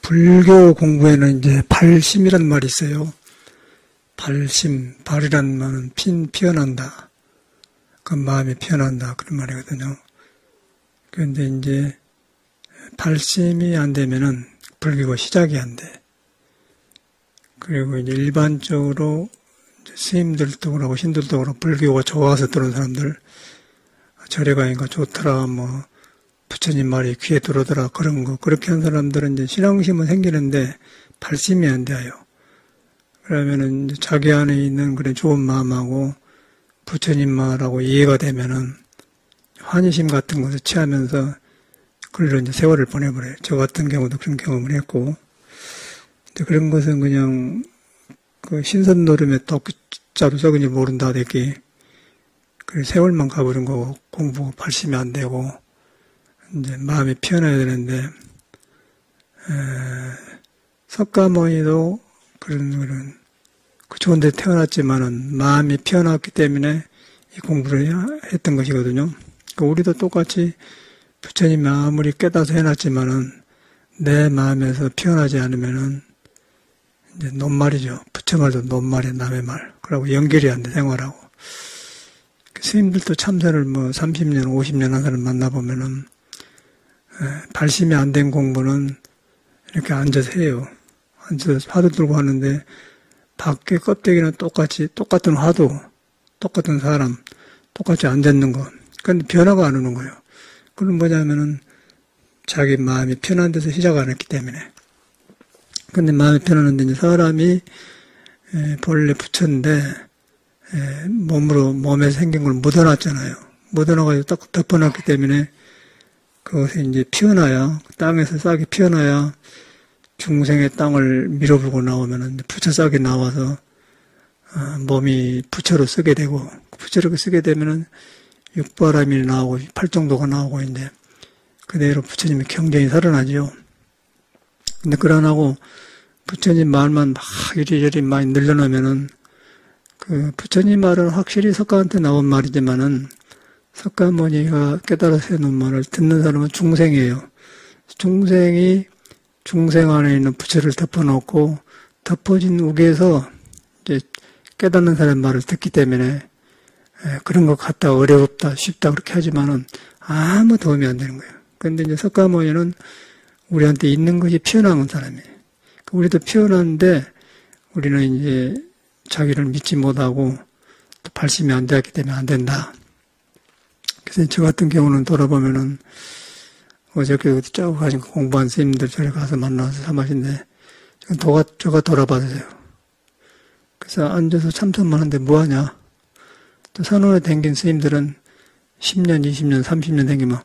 불교 공부에는 이제 발심이란 말이 있어요. 발심, 발이란 말은 피어난다. 그 마음이 피어난다. 그런 말이거든요. 그런데 이제 발심이 안 되면은 불교가 시작이 안 돼. 그리고 이제 일반적으로 스님들도 그러고 신들도 그러고 불교가 좋아서 들어온 사람들, 절에 가니까 좋더라, 뭐, 부처님 말이 귀에 들어오더라, 그런 거. 그렇게 한 사람들은 이제 신앙심은 생기는데 발심이 안 돼요. 그러면은 이제 자기 안에 있는 그런 좋은 마음하고 부처님 말하고 이해가 되면은 환희심 같은 것을 취하면서 그걸로 이제 세월을 보내버려요. 저 같은 경우도 그런 경험을 했고. 근데 그런 것은 그냥 그 신선 노름에 덕자로 썩은 줄 모른다 되기. 그 세월만 가버린 거고 공부 발심이 안 되고 이제 마음이 피어나야 되는데 석가모니도 그런 그 좋은 데 태어났지만은 마음이 피어났기 때문에 이 공부를 했던 것이거든요. 그러니까 우리도 똑같이 부처님이 아무리 깨닫아서 해놨지만은 내 마음에서 피어나지 않으면은 이제 논말이죠. 부처 말도 논말이야, 남의 말. 그러고 연결이 안 돼, 생활하고. 스님들도 참선을 뭐 30년, 50년 한 사람 만나보면은 발심이 안 된 공부는 이렇게 앉아서 해요. 앉아서 화두 들고 하는데 밖에 껍데기는 똑같은 화두, 똑같은 사람, 똑같이 앉았는 거. 그런데 변화가 안 오는 거예요. 그건 뭐냐면은 자기 마음이 편한 데서 시작 안 했기 때문에. 근데 마음이 편하는데 이제 사람이 본래 부처인데 몸에 생긴 걸 묻어놨잖아요. 묻어놔가지고 딱 덮어놨기 때문에 그것이 이제 피어나야, 땅에서 싹이 피어나야 중생의 땅을 밀어불고 나오면은 부처 싹이 나와서 몸이 부처로 쓰게 되고, 부처로 쓰게 되면은 육바람이 나오고 팔정도가 나오고 이제 그대로 부처님의 경전이 살아나죠. 근데 그러나고 부처님 말만 막 이리저리 많이 늘려놓으면은 그 부처님 말은 확실히 석가한테 나온 말이지만은 석가모니가 깨달아서 해놓은 말을 듣는 사람은 중생이에요. 중생이 중생 안에 있는 부처를 덮어놓고 덮어진 우에서 이제 깨닫는 사람 말을 듣기 때문에 그런 것 같다, 어렵다, 쉽다 그렇게 하지만은 아무 도움이 안 되는 거예요. 그런데 이제 석가모니는 우리한테 있는 것이 피어난 사람이에요. 우리도 피어났는데 우리는 이제 자기를 믿지 못하고 또 발심이 안 되었기 때문에 안 된다. 그래서 저 같은 경우는 돌아보면은 어저께 짜고 가신 공부한 스님들 저리 가서 만나서 사마신데 저가 돌아봐주세요. 그래서 앉아서 참선만 하는데 뭐하냐. 또 산원에 댕긴 스님들은 10년, 20년, 30년 댕기면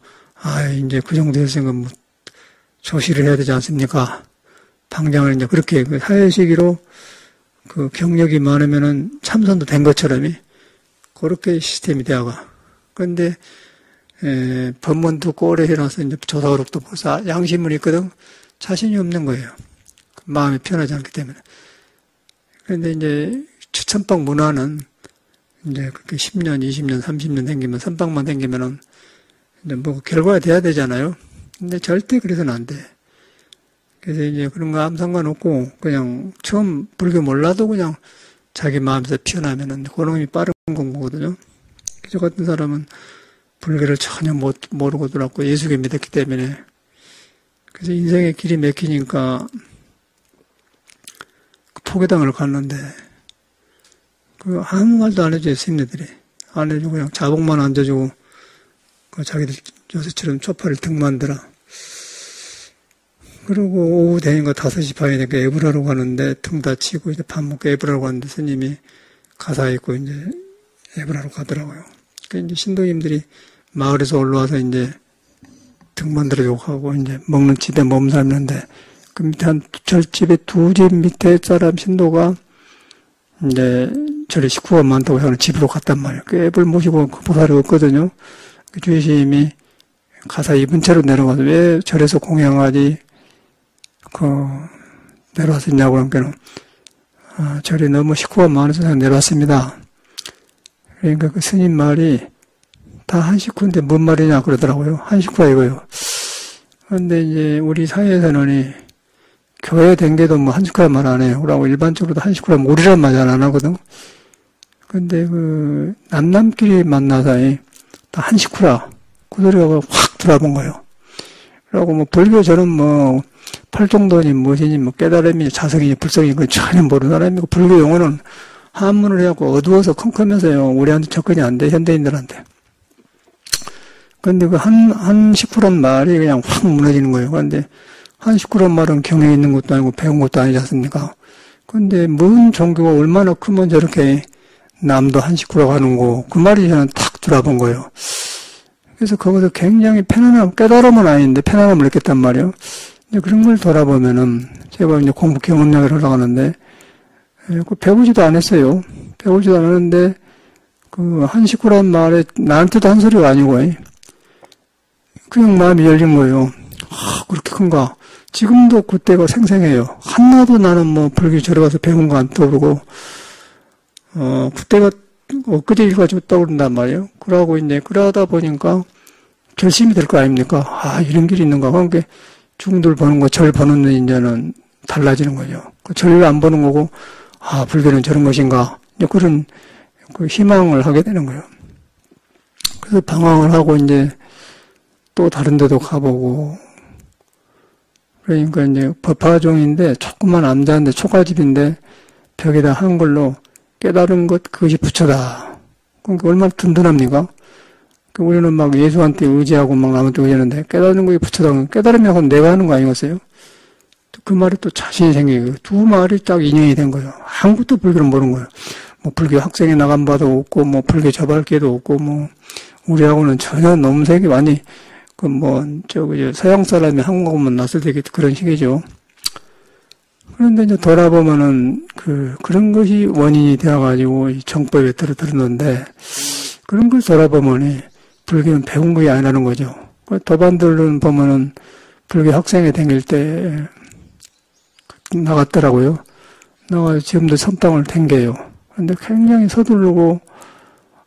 이제 그 정도 했으니까 뭐 조시를 해야 되지 않습니까? 당장을 이제 그렇게 사회시기로 그 경력이 많으면은 참선도 된 것처럼이 그렇게 시스템이 되어가. 그런데 법문도 오래 해놔서 이제 조사그룹도 벌써 양심은 있거든. 자신이 없는 거예요. 마음이 편하지 않기 때문에. 그런데 이제 추천방 문화는 이제 그렇게 10년, 20년, 30년 댕기면 선방만 댕기면은 이제 뭐 결과가 돼야 되잖아요. 근데 절대 그래서는 안 돼. 그래서 이제 그런 거 아무 상관없고 그냥 처음 불교 몰라도 그냥 자기 마음에서 피어나면은 그런 게 빠른 공부거든요. 저 같은 사람은 불교를 전혀 모르고 들었고 예수교 믿었기 때문에 그래서 인생의 길이 막히니까 포교당을 갔는데 그 아무 말도 안 해줘요. 스님들이 안 해주고 그냥 자복만 앉아주고 그 자기들 요새처럼 초파를 등만 들어. 그리고 오후 되니까 5시 반이 되니까 애불하러 가는데 등 다치고 이제 밥 먹고 애불하러 가는데 스님이 가사 있고 이제 애불하러 가더라고요. 그러니까 이제 신도님들이 마을에서 올라와서 이제 등만 들어주고 하고 이제 먹는 집에 몸살는데 그 밑에 한 절집에 2집 밑에 사람 신도가 이제 저리 식구가 많다고 해서 집으로 갔단 말이에요. 그 애불 모시고 그 보살이 없거든요. 그 주의스님이 가사 입은 채로 내려가서 왜 절에서 공양하지 내려왔었냐고 그러니까 절이 너무 식구가 많아서 내려왔습니다. 그러니까 그 스님 말이 다 한 식구인데 뭔 말이냐 그러더라고요. 한 식구가 이거요. 그런데 이제 우리 사회에서는 교회 댕겨도 뭐 한 식구란 말 안 해요. 그러고 일반적으로도 한 식구란 우리란 말 잘 안 하거든. 근데 그 남남끼리 만나서 다 한 식구라 그 소리가 확 들어본 거예요. 그러고 뭐 불교 저는 뭐 팔종도니 무엇이니 뭐 깨달음이니 자성이니 불성이니 그 전혀 모르는 사람이고 불교 용어는 한문을 해갖고 어두워서 컴컴해서요 우리한테 접근이 안 돼 현대인들한테. 근데 그 한 식구란 말이 그냥 확 무너지는 거예요. 근데 한 식구란 말은 경에 있는 것도 아니고 배운 것도 아니지 않습니까? 근데 뭔 종교가 얼마나 크면 저렇게 남도 한 식구라고 하는 거, 그 말이 저는 탁 들어본 거예요. 그래서 거기서 굉장히 편안함, 깨달음은 아닌데 편안함을 느꼈단 말이에요. 이제 그런 걸 돌아보면은, 제가 이제 공부 경험력을 올라가는데, 그 배우지도 않았어요. 배우지도 않았는데, 그 한 식구란 말에 나한테도 한 소리가 아니고, 그냥 마음이 열린 거예요. 아, 그렇게 큰가. 지금도 그때가 생생해요. 하나도 나는 뭐 불교 절에 가서 배운 거 안 떠오르고, 그때가 엊그제 일가지고 떠오른단 말이에요. 그러고 이제 그러다 보니까 결심이 될 거 아닙니까? 아, 이런 길이 있는가. 그러니까 중들 보는 거, 절 보는 데 이제는 달라지는 거죠. 그 절을 안 보는 거고, 아, 불교는 저런 것인가. 이제 그런 그 희망을 하게 되는 거예요. 그래서 방황을 하고 이제 또 다른 데도 가보고, 그러니까 이제 법화종인데 조그만 암자인데 초가집인데 벽에다 한글로 깨달은 것 그것이 부처다. 그러니까 얼마나 든든합니까? 우리는 막 예수한테 의지하고 막 남한테 의지하는데 깨달은 것이 부처다. 깨달음이 하고 내가 하는 거 아니겠어요? 그 말에 또 자신이 생기고 두 말이 딱 인연이 된 거예요. 아무것도 불교를 모르는 거예요. 뭐 불교 학생이 나간 바도 없고 뭐 불교 접할 기회도 없고 뭐 우리하고는 전혀 놈색이 많이 그 뭐 저기 서양 사람이 한국 오면 낯을 되게 그런 식이죠. 그런데 이제 돌아보면은 그런 것이 원인이 되어가지고 이 정법에 들었는데 그런 걸 돌아보면이 불교는 배운 것이 아니라는 거죠. 도반들은 보면은 불교 학생회 다닐 때 나갔더라고요. 나가서 지금도 선방을 댕겨요. 근데 굉장히 서두르고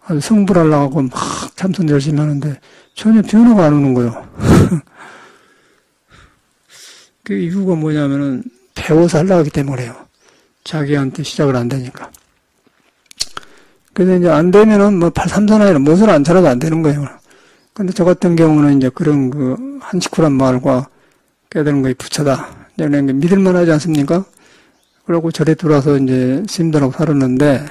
아주 성불하려고 막 참선 열심히 하는데 전혀 변화가 안 오는 거예요. 그 이유가 뭐냐면은 배워서 하려고 하기 때문에요. 자기한테 시작을 안 되니까. 그래서 이제 안 되면은 뭐 삼선아니라 무엇을 안 차려도 안 되는 거예요. 근데 저 같은 경우는 이제 그런 그 한식후란 말과 깨달은 것이 부처다. 이제 믿을만 하지 않습니까? 그러고 절에 들어와서 이제 스님들하고 살았는데,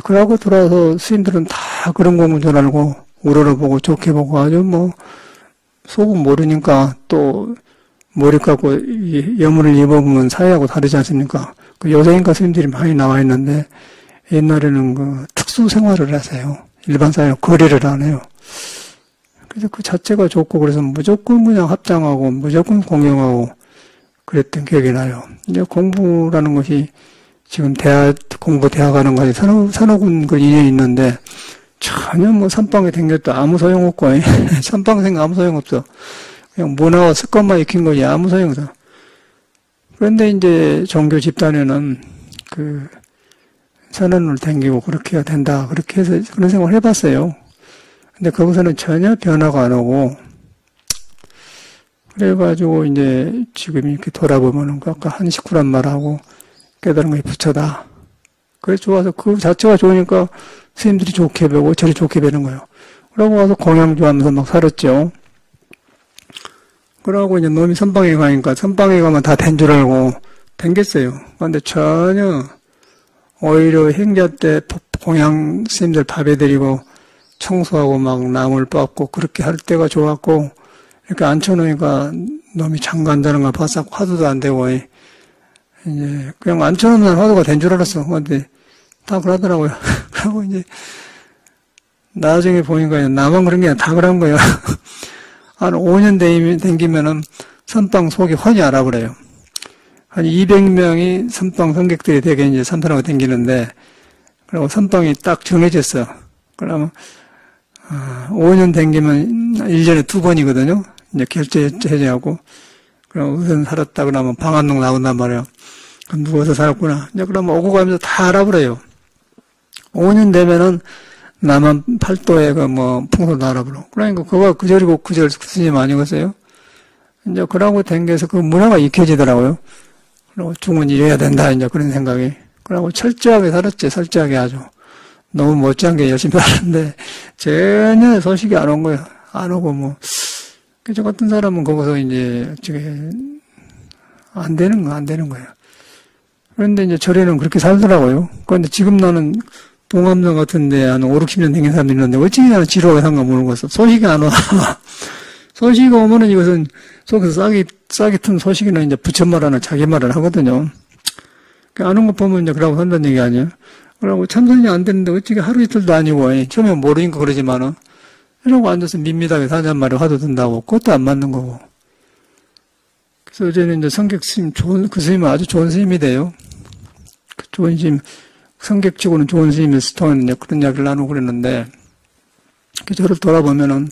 그러고 들어와서 스님들은 다 그런 공부 줄 알고, 우러러보고 좋게 보고 아주 뭐, 속은 모르니까 또, 머리 깎고 여물을 입어보면 사회하고 다르지 않습니까? 그 여성인가 스님들이 많이 나와 있는데, 옛날에는 그 특수 생활을 하세요. 일반 사회와 거래를 안 해요. 그래서 그 자체가 좋고, 그래서 무조건 그냥 합장하고, 무조건 공경하고, 그랬던 기억이 나요. 이제 공부라는 것이 지금 공부 대학 하는 것이 산업은 그 인연이 있는데, 전혀 뭐 선방에 댕겼도 아무 소용없고, 선방 생각 아무 소용없어. 그냥 문화와 습관만 익힌 거지 아무 소용없어. 그런데 이제 종교 집단에는 그 선언을 댕기고 그렇게 해야 된다. 그렇게 해서 그런 생각을 해봤어요. 근데 거기서는 전혀 변화가 안 오고, 그래가지고 이제 지금 이렇게 돌아보면은 아까 한식구란 말하고 깨달은 것이 부처다. 그래 좋아서 그 자체가 좋으니까 스님들이 좋게 배우고 저리 좋게 배는 거예요. 그러고 와서 공양주 하면서 막 살았죠. 그러고 이제 놈이 선방에 가니까 선방에 가면 다 된 줄 알고 댕겼어요. 그런데 전혀 오히려 행자 때 공양 스님들 밥해드리고 청소하고 막 나물 빻고 그렇게 할 때가 좋았고 이렇게 앉혀놓으니까 놈이 장관다는 걸 바싹 화두도 안 되고 이제 그냥 앉혀놓으면 화두가 된 줄 알았어. 근데 다 그러더라고요. 그러고 이제 나중에 보니까 나만 그런 게 아니라 다 그런 거예요. 한 5년 댕기면은 선방 속이 훤히 알아버려요. 한 200명이 선방 성객들이 되게 이제 선판하고 댕기는데, 그리고 선방이 딱 정해졌어. 그러면 5년 댕기면 1년에 2번이거든요. 이제 결제해제하고, 그럼 우선 살았다 그러면 방안동 나온단 말이에요. 그럼 누워서 살았구나. 이제 그러면 오고 가면서 다 알아버려요. 5년 되면은 남한 팔도에 그 뭐 풍소도 알아버려. 그러니까 그거 그 절이고 그 절 스님 아니겠어요? 이제 그러고 댕겨서 그 문화가 익혀지더라고요. 그리고 죽은 이래야 된다, 이제 그런 생각이. 그러고 철저하게 살았지, 철저하게 아주. 너무 못지않게 열심히 살았는데, 전혀 소식이 안 온 거예요. 안 오고, 뭐. 저 같은 사람은 거기서 이제, 어떻게, 안 되는 거예요. 그런데 이제 절에는 그렇게 살더라고요. 그런데 지금 나는 동암동 같은데 한 5, 60년 된 사람들이 있는데, 어찌 나는 지루하게 산가 모르겠어. 소식이 안 와. 소식이 오면은 이것은 속에서 싹이 튼 소식이나 이제 부처말하는 자기 말을 하거든요. 아는 거 보면 이제 그러고 산다는 얘기 아니에요. 그러고 참선이 안 되는데 어찌게 하루 이틀도 아니고, 처음에 모르니까 그러지만은, 이러고 앉아서 밋밋하게 사잔 말을 화두 든다고, 그것도 안 맞는 거고. 그래서 어제는 이제 성격 스님, 그 스님은 아주 좋은 스님이 돼요. 좋은 스님, 성격치고는 좋은 스님에서 통한 이제 그런 이야기를 나누고 그랬는데, 저를 돌아보면은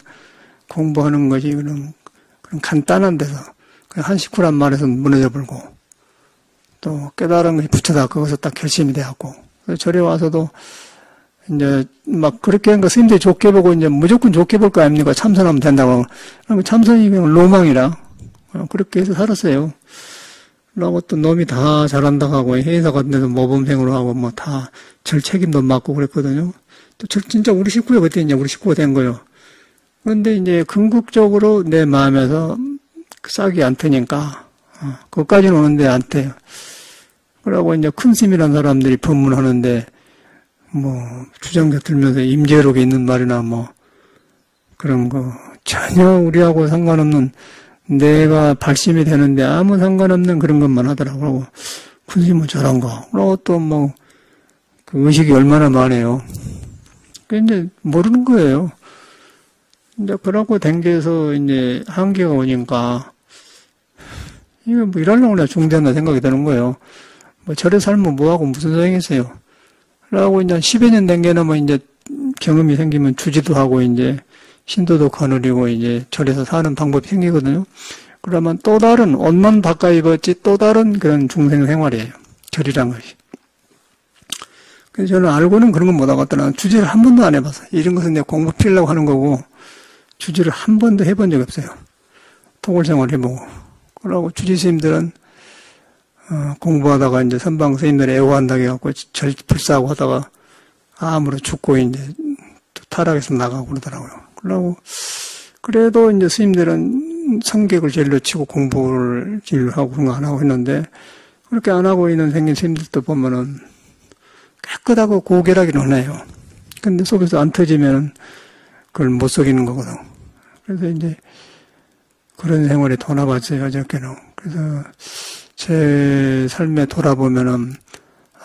공부하는 것이 그런 간단한 데서, 그냥 한 식구란 말에서 무너져 버리고, 또 깨달은 것이 부처다. 거기서 딱 결심이 되었고, 절에 와서도 이제 막 그렇게 한 거 스님들이 좋게 보고 이제 무조건 좋게 볼 거 아닙니까? 참선하면 된다고. 참선이 그냥 로망이라 그렇게 해서 살았어요. 그러고 또 놈이 다 잘한다 하고 회사 같은 데서 모범생으로 하고 뭐 다 절 책임도 맡고 그랬거든요. 또 진짜 우리 식구가 그때 이제 우리 식구가 된 거예요. 그런데 이제 궁극적으로 내 마음에서 싹이 안 트니까 그것까지는 오는데 안 돼요. 그러고 이제 큰 스님이라는 사람들이 법문하는데 뭐 주장겨 들면서 임재록에 있는 말이나 뭐 그런 거 전혀 우리하고 상관없는 내가 발심이 되는데 아무 상관없는 그런 것만 하더라고요. 큰 스님은 저런 거. 그리고 또 뭐 그 의식이 얼마나 많아요. 그 이제 모르는 거예요. 이제 그러고 댕겨서 이제 한계가 오니까 이거 뭐 일하려고 내가 중대한다 생각이 드는 거예요. 뭐 절에 살면 뭐하고 무슨 소용이 있어요. 그러고 이제 10여 년 된 게 넘어 이제 경험이 생기면 주지도 하고 이제 신도도 거느리고 이제 절에서 사는 방법이 생기거든요. 그러면 또 다른 옷만 바꿔 입었지 또 다른 그런 중생 생활이에요. 절이란 것이. 그래서 저는 알고는 그런 건 못 하겠더라. 주지를 한 번도 안 해봤어요. 이런 것은 내가 공부 필려고 하는 거고 주지를 한 번도 해본 적이 없어요. 토굴 생활 해보고. 그러고 주지 스님들은 공부하다가 이제 선방 스님들 애호한다고 해갖고 절 불사하고 하다가 암으로 죽고 이제 또 타락해서 나가고 그러더라고요. 그러고 그래도 이제 스님들은 성격을 제일로 치고 공부를 제일로 하고 그런 거 안 하고 했는데 그렇게 안 하고 있는 생긴 스님들도 보면은 깨끗하고 고결하기는 해요. 근데 속에서 안 터지면은 그걸 못 속이는 거거든. 그래서 이제 그런 생활에 돌아봤어요, 어저께는. 그래서 제 삶에 돌아보면은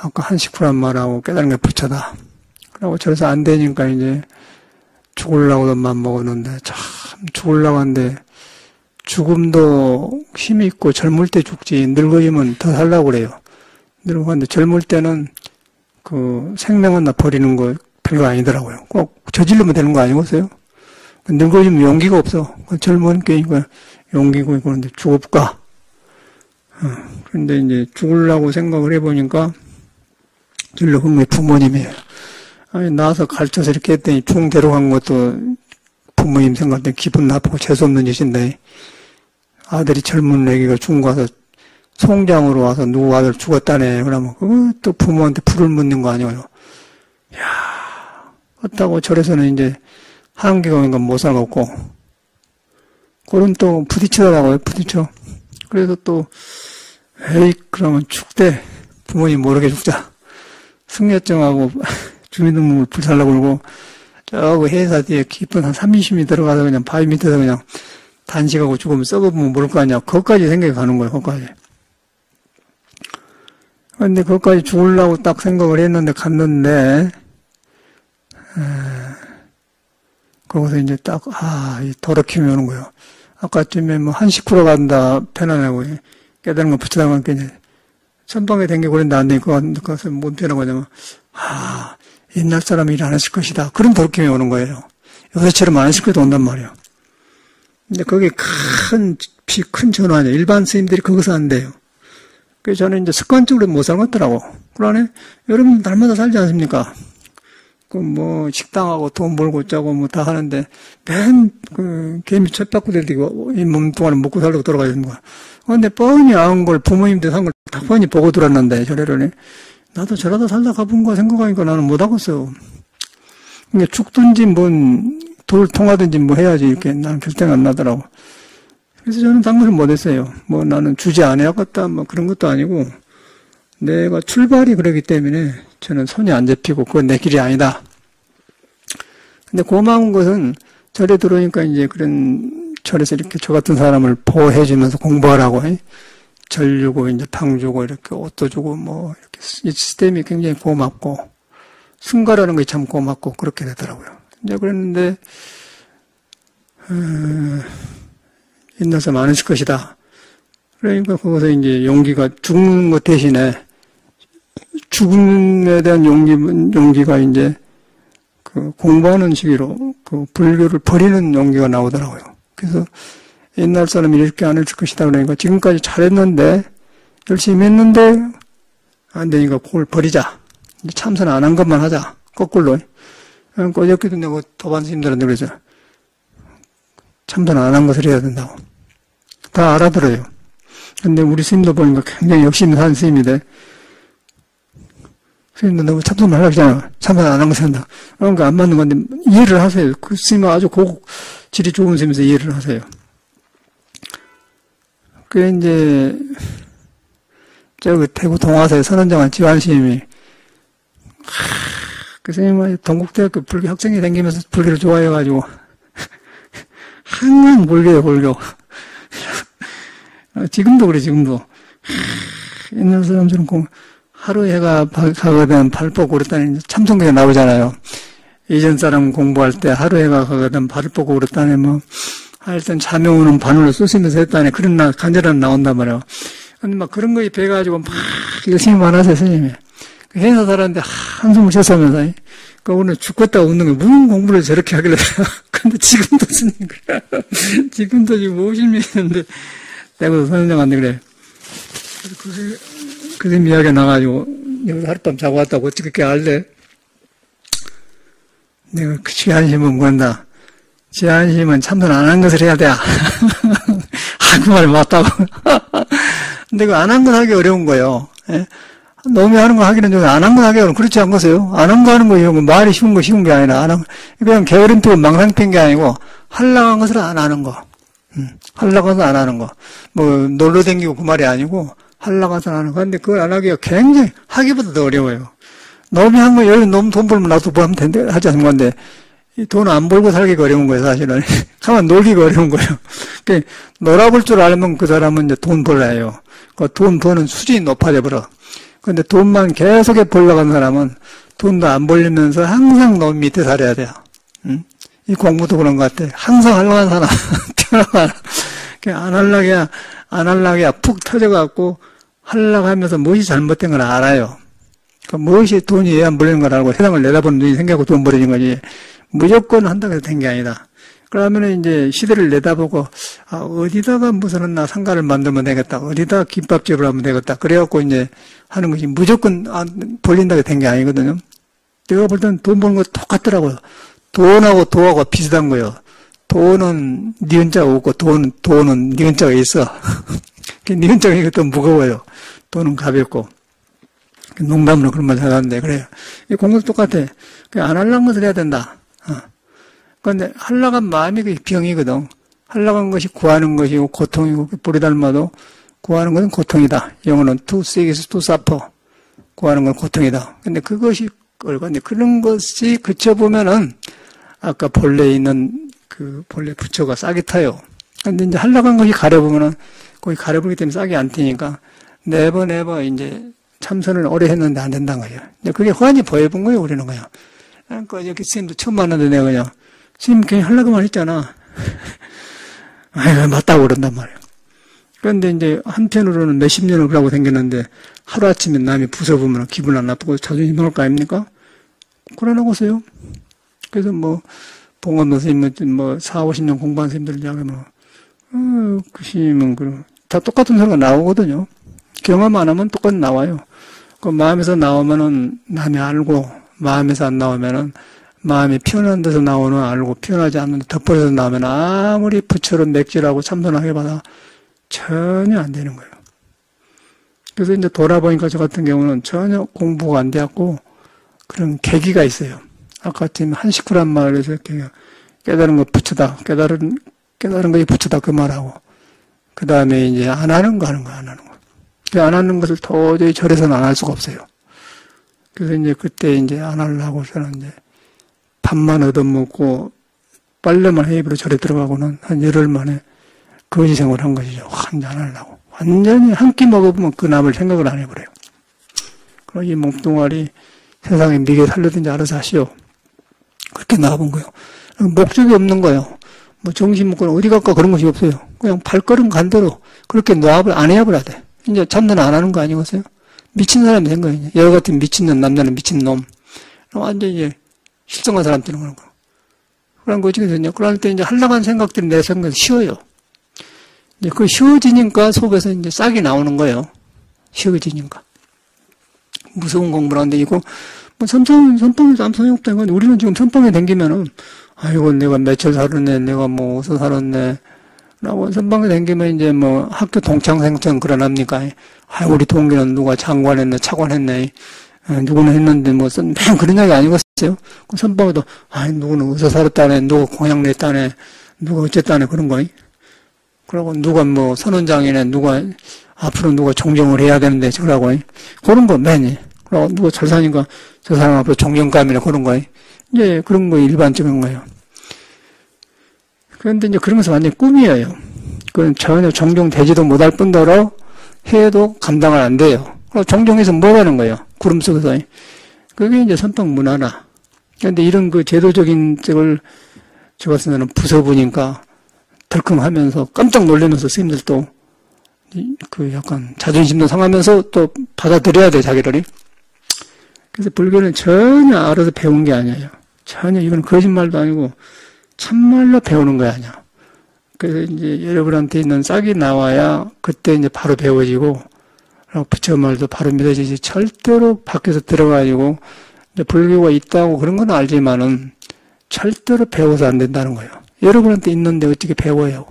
아까 한식구란 말하고 깨달은 게 부처다. 그러고 저래서 안 되니까 이제 죽으려고도 맘먹었는데 참 죽으려고 하는데 죽음도 힘이 있고 젊을 때 죽지 늙어지면 더 살라고 그래요. 늙어가는데 젊을 때는 그 생명은 나 버리는 거 별거 아니더라고요. 꼭 저질러면 되는 거 아니겠어요? 늙어지면 용기가 없어. 젊은 게 용기고 있고 그런데 죽을까? 그런데 이제 죽으려고 생각을 해보니까 진로 흥미 부모님이에요. 아니 나와서 가르쳐서 이렇게 했더니 중 데려간 것도 부모님 생각할 때 기분 나쁘고 재수없는 짓인데 아들이 젊은 애기가 중 가서 송장으로 와서 누구 아들 죽었다네. 그러면 그것도 부모한테 불을 묻는 거 아니에요. 야, 그렇다고 절에서는 이제 한계가 오니까 못 살겠고 그런 또 부딪히더라고요. 부딪혀. 그래서 또 에이 그러면 죽대. 부모님 모르게 죽자. 승려증하고 주민등록을 불살라고 그러고 저거 회사 뒤에 깊은 한 30미 들어가서 그냥 바위 밑에서 그냥 단식하고 죽으면 썩어보면 모를 거 아니야. 그것까지 생각이 가는 거예요. 그것까지. 그런데 그것까지 죽으려고 딱 생각을 했는데 갔는데 거기서 이제 딱 이 도덕힘이 오는 거예요. 아까쯤에 뭐 한식구로 간다 편안하고 깨달은 거 붙여다가 하니까 이제 선방에 댕기고 그랬는데 안 되니까 그것을 못 편하고 하냐면 옛날 사람이 일 안 했을 것이다. 그런 도덕힘이 오는 거예요. 요새처럼 안 했을 것도 온단 말이에요. 근데 그게 큰 전환이에요. 일반 스님들이 거기서 안 돼요. 그래서 저는 이제 습관적으로 못 살겠더라고. 그러네. 여러분 날마다 살지 않습니까? 그 뭐 식당하고 돈 벌고 짜고 뭐 다 하는데 맨 그 개미 쳇바퀴 들고 이 몸 동안에 먹고 살려고 돌아가야 되는 거야. 근데 뻔히 아은 걸 부모님들 산 걸 다 뻔히 보고 들었는데 저래로니 나도 저러다 살다 가본가 생각하니까 나는 못하겠어. 그러니까 죽든지 뭔 돌 통하든지 뭐 해야지 이렇게 나는 결정 안 나더라고. 그래서 저는 당근을 못했어요. 뭐 나는 주지 않아야겠다 뭐 그런 것도 아니고 내가 출발이 그러기 때문에 저는 손이 안 잡히고 그건 내 길이 아니다. 근데 고마운 것은 절에 들어오니까 이제 그런 절에서 이렇게 저 같은 사람을 보호해주면서 공부하라고 절 주고 이제 방 주고 이렇게 옷도 주고 뭐 이렇게 이 시스템이 굉장히 고맙고 승가라는 것이 참 고맙고 그렇게 되더라고요. 이제 그랬는데 옛날서 많으실 것이다. 그러니까 거기서 이제 용기가 죽는 것 대신에 죽음에 대한 용기가 이제 그 공부하는 시기로 그 불교를 버리는 용기가 나오더라고요. 그래서 옛날 사람이 이렇게 안 했을 것이다 그러니까 지금까지 잘했는데 열심히 했는데 안 되니까 그걸 버리자. 이제 참선 안 한 것만 하자. 거꾸로. 그러니까 어저께도 내가 도반 스님들한테 그러죠. 참선 안 한 것을 해야 된다고. 다 알아들어요. 근데 우리 스님도 보니까 굉장히 열심히 사는 스님인데 스님도 너무 참선을 하려고 하잖아. 참선 안 한 것을 한다. 그러니까 안 맞는 건데 이해를 하세요. 그 스님은 아주 질이 좋은 스님에서 이해를 하세요. 그게 이제 저기 대구 동화사에 선원장한 지환 스님이 그 스님은 동국대학교 불교 학생이 생기면서 불교를 좋아해가지고 항상 불교예요, 불교. 지금도 그래, 지금도. 옛날 사람들은 하루 해가 가거든 발을 뻗고 그랬다니 참선교에 나오잖아요. 이전 사람 공부할 때 하루 해가 가거든 발을 뻗고 그랬다니 뭐 하여튼 잠이 오는 바늘로 쏘시면서 했다니 그런 간절한 나온단 말이에요. 근데 막 그런 거에 배가지고 막 열심히만 하세요, 스님이. 그 회사 사람한테 한숨을 쉬었으면서 그 오늘 죽겠다 웃는 거 무슨 공부를 저렇게 하길래 근데 지금도 스님 그래. 지금도 지금 50년 있는데 내가 선생님한테 그래. 그 선생님 이야기가 나가지고 여기서 하룻밤 자고 왔다고 어떻게 그렇게 알래? 내가 그 지한심은 뭐한다. 지한심은 참선 안 한 것을 해야 돼. 그 말이 맞다고. 근데 그 안 한 건 하기 어려운 거예요. 예? 너무 하는 거 하기는 좀 안 한 거 하기 어려운 그렇지 않겠어요? 안 한 거 하는 거 이런 거 말이 쉬운 게 아니라 안 한 거. 그냥 게으름피고 망상핀 게 아니고 하려고 한 것을 안 하는 거. 하려고 해서 안 하는 거. 뭐 놀러 다니고 그 말이 아니고 하려고 해서 안 하는 거. 근데 그걸 안 하기가 굉장히 하기보다 더 어려워요. 너무 한 거, 여기 너무 돈 벌면 나도 뭐 하면 된다 하지 않는 건데 이 돈 안 벌고 살기가 어려운 거예요, 사실은. 가만 놀기가 어려운 거예요. 그러니까 놀아볼 줄 알면 그 사람은 이제 돈 벌어야 해요. 그 돈 버는 수준이 높아져 버려. 근데 돈만 계속 벌려고 하는 사람은 돈도 안 벌리면서 항상 너무 밑에 살아야 돼요. 응? 이 공부도 그런 것 같아. 항상 하려고 하는 사람, 태어나가 안 하려고야 푹 터져갖고 하려고 하면서 무엇이 잘못된 걸 알아요. 그 무엇이 돈이 왜 안 벌리는 걸 알고 세상을 내다보는 눈이 생겨고 돈 벌어진 거지. 무조건 한다고 해서 된 게 아니다. 그러면은 이제 시대를 내다보고, 어디다가 무슨 하나 상가를 만들면 되겠다. 어디다 김밥집을 하면 되겠다. 그래갖고 이제 하는 것이 무조건 벌린다고 된 게 아니거든요. 내가 볼 때는 돈 버는 거 똑같더라고요. 돈하고 도하고 비슷한 거예요. 돈은 니은자가 없고 돈은 니은자가 있어. 니은자가 이것도 무거워요. 돈은 가볍고. 농담으로 그런 말 하는데 그래요. 이 공부도 똑같아. 안 하려는 것을 해야 된다. 그런데 하려고 한 마음이 그 병이거든. 하려고 한 것이 구하는 것이고 고통이고 뿌리 닮아도 구하는 것은 고통이다. 영어는 to seek is to suffer. 구하는 건 고통이다. 근데 그것이 근데 그런 것이 그쳐보면은 아까 본래에 있는 그 본래 부처가 싹이 타요. 근데 이제 하려고 한 것이 가려보면은 거기 가려보기 때문에 싹이 안 튀니까 네버 이제 참선을 오래 했는데 안 된다는 거예요. 그게 환히 보여본 거예요, 우리는 그냥. 그러니까 이렇게 스님도 처음 만났는데 내가 그냥 스님 그냥 하려고만 했잖아. 맞다고 그런단 말이에요. 그런데 이제 한편으로는 몇십 년을 그러고 다녔는데 하루아침에 남이 부숴보면 기분 안 나쁘고 자존심 상할 거 아닙니까? 그러나고서요. 그래서 뭐 봉원도 스님 뭐 4, 50년 공부한 스님들 이야기하면 그 스님은 다 똑같은 소리가 나오거든요. 경험 안 하면 똑같이 나와요. 그 마음에서 나오면은 남이 알고 마음에서 안 나오면은 마음이 피어난 데서 나오는 알고 피어나지 않는 데 덮어져서 나오면 아무리 부처를 맥질하고 참선하게 받아 전혀 안 되는 거예요. 그래서 이제 돌아보니까 저 같은 경우는 전혀 공부가 안 되었고 그런 계기가 있어요. 아까 지금 한식구란 말에서 깨달은 거 부처다. 깨달은 것이 부처다. 그 말하고. 그 다음에 이제 안 하는 거 하는 거, 안 하는 거. 안 하는 것을 도저히 절에서는 안 할 수가 없어요. 그래서 이제 그때 이제 안 하려고 저는 이제 밥만 얻어먹고 빨래만 해입으로 절에 들어가고는 한 열흘 만에 거지 생활을 한 것이죠. 완전 안 하려고. 완전히 한 끼 먹어보면 그 남을 생각을 안 해버려요. 그럼 이 몸뚱아리 세상에 미개 살려든지 알아서 하시오. 그렇게 나와본 거예요. 목적이 없는 거예요. 뭐 정신 먹고 어디 갈까 그런 것이 없어요. 그냥 발걸음 간 대로 그렇게 노합을 안 해버려야 돼. 이제 참는 안 하는 거 아니겠어요? 미친 사람이 된 거예요. 여자 같은 미친놈, 남자는 미친놈. 완전히 실성한 사람 되는 거는 거. 그런 거 어떻게 되냐. 그럴 때 이제 하려고 생각들이 내 생각에서 쉬워요. 이제 그 쉬워지니까 속에서 이제 싹이 나오는 거예요. 쉬워지니까. 무서운 공부를 하는데 이거, 뭐 선방에서 아무 소용없다는 건 우리는 지금 선방에 댕기면은, 아이고, 내가 며칠 살았네, 내가 뭐 어디서 살았네. 라고 선방에 댕기면 이제 뭐 학교 동창생처럼 그러납니까? 아, 우리 동기는 누가 장관했네, 차관했네. 누구는 했는데 뭐, 그런 이야기 아니겠어요? 그 선방에도, 아, 누구는 어디서 살았다네, 누가 공약 냈다네, 누가 어쨌다네, 그런 거니? 그러고 누가 뭐 선원장이네, 누가 앞으로 누가 존경을 해야 되는데 저라고 그런 거 매니. 그러고 누가 잘 사니까 저 사람 앞으로 존경감이나 그런 거 이제 그런 거 일반적인 거예요. 그런데 이제 그런 것은 완전히 꿈이에요. 그건 전혀 존경되지도 못할 뿐더러 해도 감당을 안 돼요. 그리고 존경해서 뭐 하는 거예요? 구름 속에서. 그게 이제 선방 문화나. 그런데 이런 그 제도적인 쪽을 저 같은 데는 부서보니까 덜컹하면서 깜짝 놀라면서 스님들도 그 약간 자존심도 상하면서 또 받아들여야 돼, 자기들이. 그래서 불교는 전혀 알아서 배운 게 아니에요. 전혀 이건 거짓말도 아니고 참말로 배우는 거 아니야. 그래서 이제 여러분한테 있는 싹이 나와야 그때 이제 바로 배워지고 부처 말도 바로 믿어지지. 절대로 밖에서 들어가지고 불교가 있다고 그런 건 알지만은 절대로 배워서 안 된다는 거예요. 여러분한테 있는데 어떻게 배워요?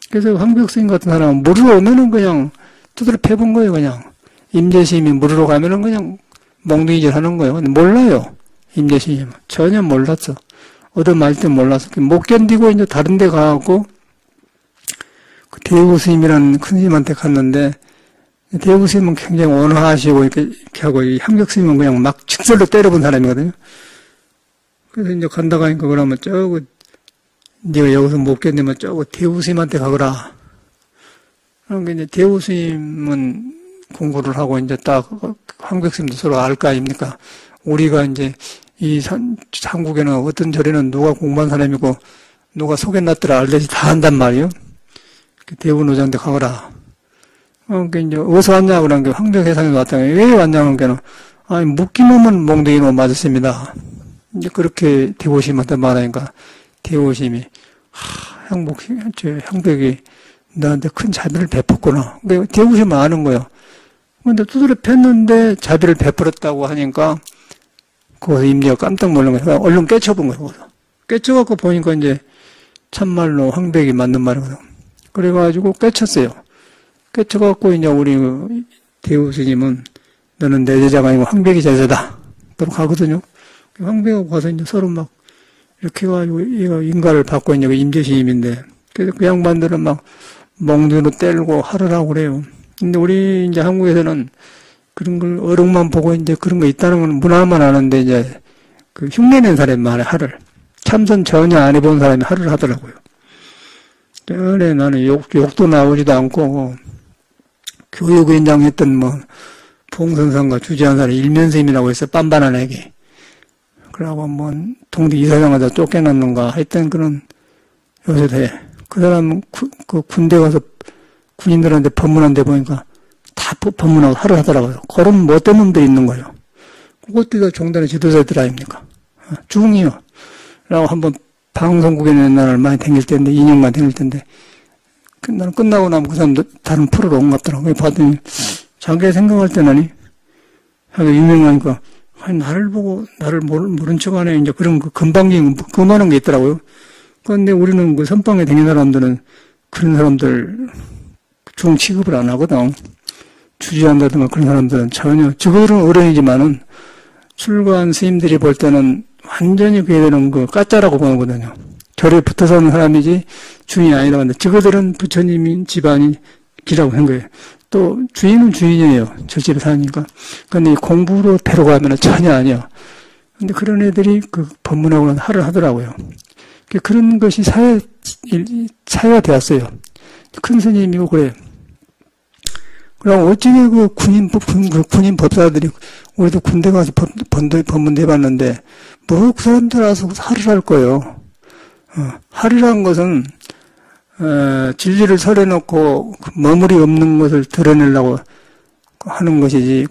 그래서 황벽 스님 같은 사람은 물으러 오면은 그냥 두드려 패본 거예요, 그냥. 임재스님이 물으러 가면은 그냥 멍둥이질 하는 거예요. 근데 몰라요. 임재스님은. 전혀 몰랐어. 얻어맞을 때 몰랐어. 못 견디고 이제 다른 데 가갖고 그 대구 스님이라는 큰 스님한테 갔는데 대구 스님은 굉장히 온화하시고 이렇게 하고 이 황벽 스님은 그냥 막 직설로 때려본 사람이거든요. 그래서 이제 간다고 하니까 그러면 저거 네가 여기서 못 견디면 저거 대우스님한테 가거라. 그러니까 이제 대우스님은 공부를 하고 이제 딱 황백스님도 서로 알 거 아닙니까? 우리가 이제 이 한국에는 어떤 절에는 누가 공부한 사람이고 누가 소개났더라 알듯이 다 한단 말이에요. 대우노장한테 가거라. 그러니까 이제 어디서 왔냐고 그런 게 황백회상에 왔다가 왜 왔냐고 그러니까 아니 묵기몸은 몽둥이로 맞았습니다. 이제 그렇게 대우스님한테 말하니까 대우심이 형백이 너한테 큰 자비를 베풀구나. 그러니까 대우심은 아는 거예요. 근데 두드려 팼는데 자비를 베풀었다고 하니까 거기서 임재가 깜짝 놀란 거예요. 얼른 깨쳐본 거예요. 거기서. 깨쳐갖고 보니까 이제 참말로 황백이 맞는 말이거든. 그래가지고 깨쳤어요. 깨쳐갖고 이제 우리 대우 스님은 너는 내 제자가 아니고 황백이 제자다. 그러고 가거든요. 황백하고 가서 이제 서로 막 이렇게 해가지고, 이거 인가를 받고 있는 게 임재스님인데, 그래서 그 양반들은 막 멍둥이로 때리고 하르라고 그래요. 근데 우리 이제 한국에서는 그런 걸 어록만 보고 이제 그런 거 있다는 건 문화만 아는데 이제 그 흉내낸 사람이 많아요, 하를. 참선 전혀 안 해본 사람이 하를 하더라고요. 그래, 나는 욕도 나오지도 않고, 교육위원장 했던 뭐, 봉선상과 주지한 사람이 일면스님이라고 해서 빤빤한 애기. 그러고 뭐 동대 이사장하다 쫓겨났는가 하여튼 그런 요새도 해. 그 사람은 그 군대 가서 군인들한테 법문한 데 보니까 다 법문하고 하루 하더라고요. 그런 못된 놈들이 있는 거예요. 그것도 종단의 지도자들 아닙니까? 중이요. 라고 한번 방송국에 옛날에 많이 다닐 때인데 2년간 다닐 때인데 나는 끝나고 나면 그 사람도 다른 프로로 온 것 같더라고요. 봤더니 자기가 생각할 때는 자기가 유명하니까 아니, 나를 보고, 나를 모른 척 하네. 이제 그런 그 금방진, 그만한 게 있더라고요. 그런데 우리는 그 선방에 다니는 사람들은 그런 사람들 중 취급을 안 하거든. 주지한다든가 그런 사람들은 전혀, 저거들은 어른이지만은 출가한 스님들이 볼 때는 완전히 그에 대한 그 가짜라고 보거든요. 절에 붙어 사는 사람이지 주인이 아니라고 하는데, 저거들은 부처님인 집안이 기라고 한 거예요. 또 주인은 주인이에요. 절집에 사니까. 근데 공부로 데려가면 전혀 아니야. 근데 그런 애들이 그 법문하고는 하를 하더라고요. 그런 것이 사회가 되었어요. 큰 스님이고 그래. 그럼 어찌게 그 군인 법사들이, 우리도 군대 가서 법문도 해봤는데, 뭐 그 사람들 와서 하를 할 거예요. 할이라는 것은, 진리를 설해놓고 머물이 없는 것을 드러내려고 하는 것이지,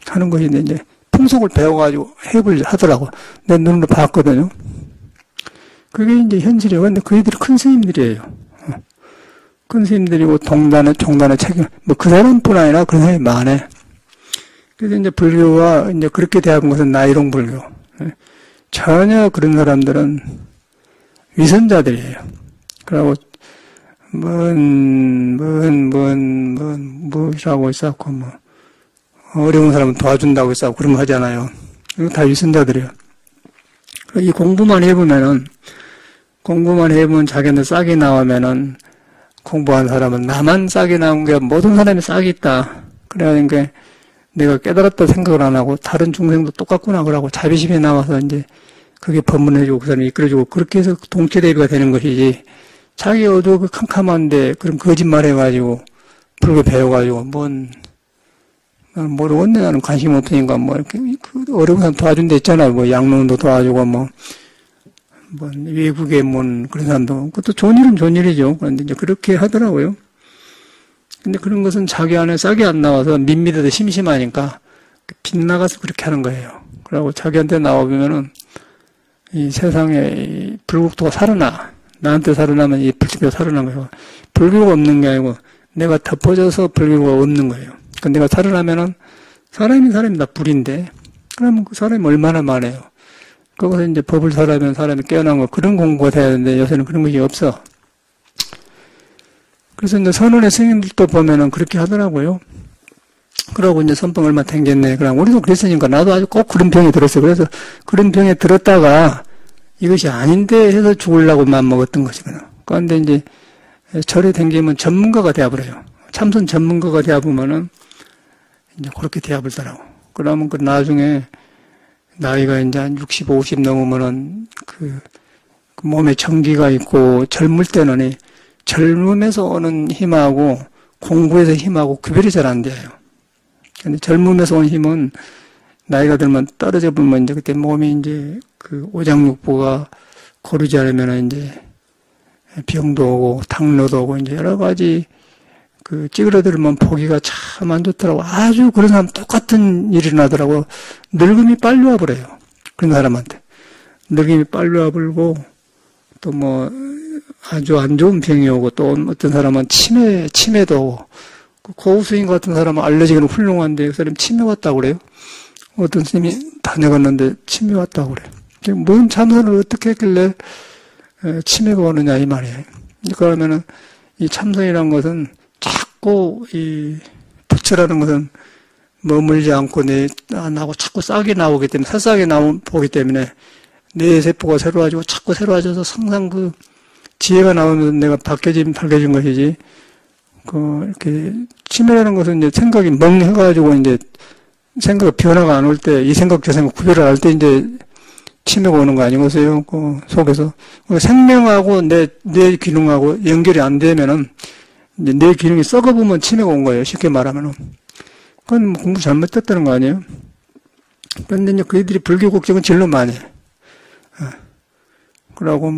하는 것인데, 이제, 풍속을 배워가지고 해을 하더라고. 내 눈으로 봤거든요. 그게 이제 현실이에요. 근데 그 애들이 큰 스님들이에요. 큰 스님들이고, 종단의 책임, 뭐 그 사람뿐 아니라 그런 사람이 많아. 그래서 이제 불교가 이제 그렇게 대한 것은 나이롱 불교. 전혀 그런 사람들은 위선자들이에요. 그리고, 뭐라고 있었고, 뭐, 어려운 사람은 도와준다고 했었고, 그런 거 하잖아요. 이거 다 위선자들이에요. 이 공부만 해보면 자기한테 싹이 나오면은, 공부한 사람은 나만 싹이 나온 게 모든 사람이 싹이 있다. 그러니까 내가 깨달았다 생각을 안 하고 다른 중생도 똑같구나 그러고 자비심이 나와서 이제 그게 법문해주고 그 사람이 이끌어주고 그렇게 해서 동체대비가 되는 것이지, 자기 어두고 캄캄한데 그럼 거짓말 해가지고 불교 배워가지고 모르겠네. 나는 관심 없으니까 뭐 이렇게 어려운 사람 도와준 데 있잖아요. 뭐 양론도 도와주고 뭐 외국에 그런 사람도, 그것도 좋은 일은 좋은 일이죠. 그런데 이제 그렇게 하더라고요. 근데 그런 것은 자기 안에 싹이 안 나와서 밋밋해도 심심하니까 빗나가서 그렇게 하는 거예요. 그러고 자기한테 나오면은 이 세상에 불국토가 살아나. 나한테 살아나면 이 불교가 살아난 거예요. 불교가 없는 게 아니고 내가 덮어져서 불교가 없는 거예요. 근데 내가 살아나면은 사람이 다 불인데, 그러면 그 사람이 얼마나 많아요. 거기서 이제 법을 살아면 사람이 깨어난 거, 그런 공부가 돼야 되는데 요새는 그런 것이 없어. 그래서 이제 선원의 스님들도 보면은 그렇게 하더라고요. 그러고 이제 선방 얼마 댕겼네. 그럼 우리도 그랬으니까 나도 아주 꼭 그런 병에 들었어요. 그래서 그런 병에 들었다가 이것이 아닌데 해서 죽으려고 마음먹었던 것이거든. 그런데 이제 절에 댕기면 전문가가 되어버려요. 참선 전문가가 되어보면은 이제 그렇게 되어버리더라고. 그러면 그 나중에 나이가 이제 한 60, 50 넘으면은 그 몸에 정기가 있고 젊을 때는 젊음에서 오는 힘하고 공부에서 힘하고 구별이 잘 안 돼요. 근데 젊음에서 온 힘은 나이가 들면 떨어져 보면 이제 그때 몸이 이제 그 오장육부가 고르지 않으면 이제 병도 오고 당뇨도 오고 이제 여러 가지 그 찌그러들면 보기가 참 안 좋더라고. 아주 그런 사람 똑같은 일이 나더라고. 늙음이 빨리 와버려요. 그런 사람한테. 늙음이 빨리 와버리고 또 뭐 아주 안 좋은 병이 오고 또 어떤 사람은 치매도 오고 고우스님 같은 사람은 알레르기는 훌륭한데 그 사람이 치매 왔다고 그래요. 어떤 스님이 다녀갔는데 치매 왔다고 그래요. 뭔 참선을 어떻게 했길래 치매가 오느냐 이 말이에요. 그러면은 이 참선이라는 것은 자꾸 이 부처라는 것은 머물지 않고 나하고 자꾸 싹이 나오기 때문에 새싹이 보기 때문에 뇌 세포가 새로워지고 자꾸 새로워져서 항상 그 지혜가 나오면서 내가 밝혀진 것이지. 이렇게 치매라는 것은 이제 생각이 멍해가지고 이제 생각 변화가 안 올 때 이 생각 저 생각 구별을 할 때 이제 치매가 오는 거 아니겠어요? 그 속에서 생명하고 내 기능하고 연결이 안 되면은 이제 내 기능이 썩어보면 치매가 온 거예요. 쉽게 말하면은. 그건 뭐 공부 잘못됐다는 거 아니에요? 그런데 이제 그들이 불교 국적은 진로 많이 해. 그러고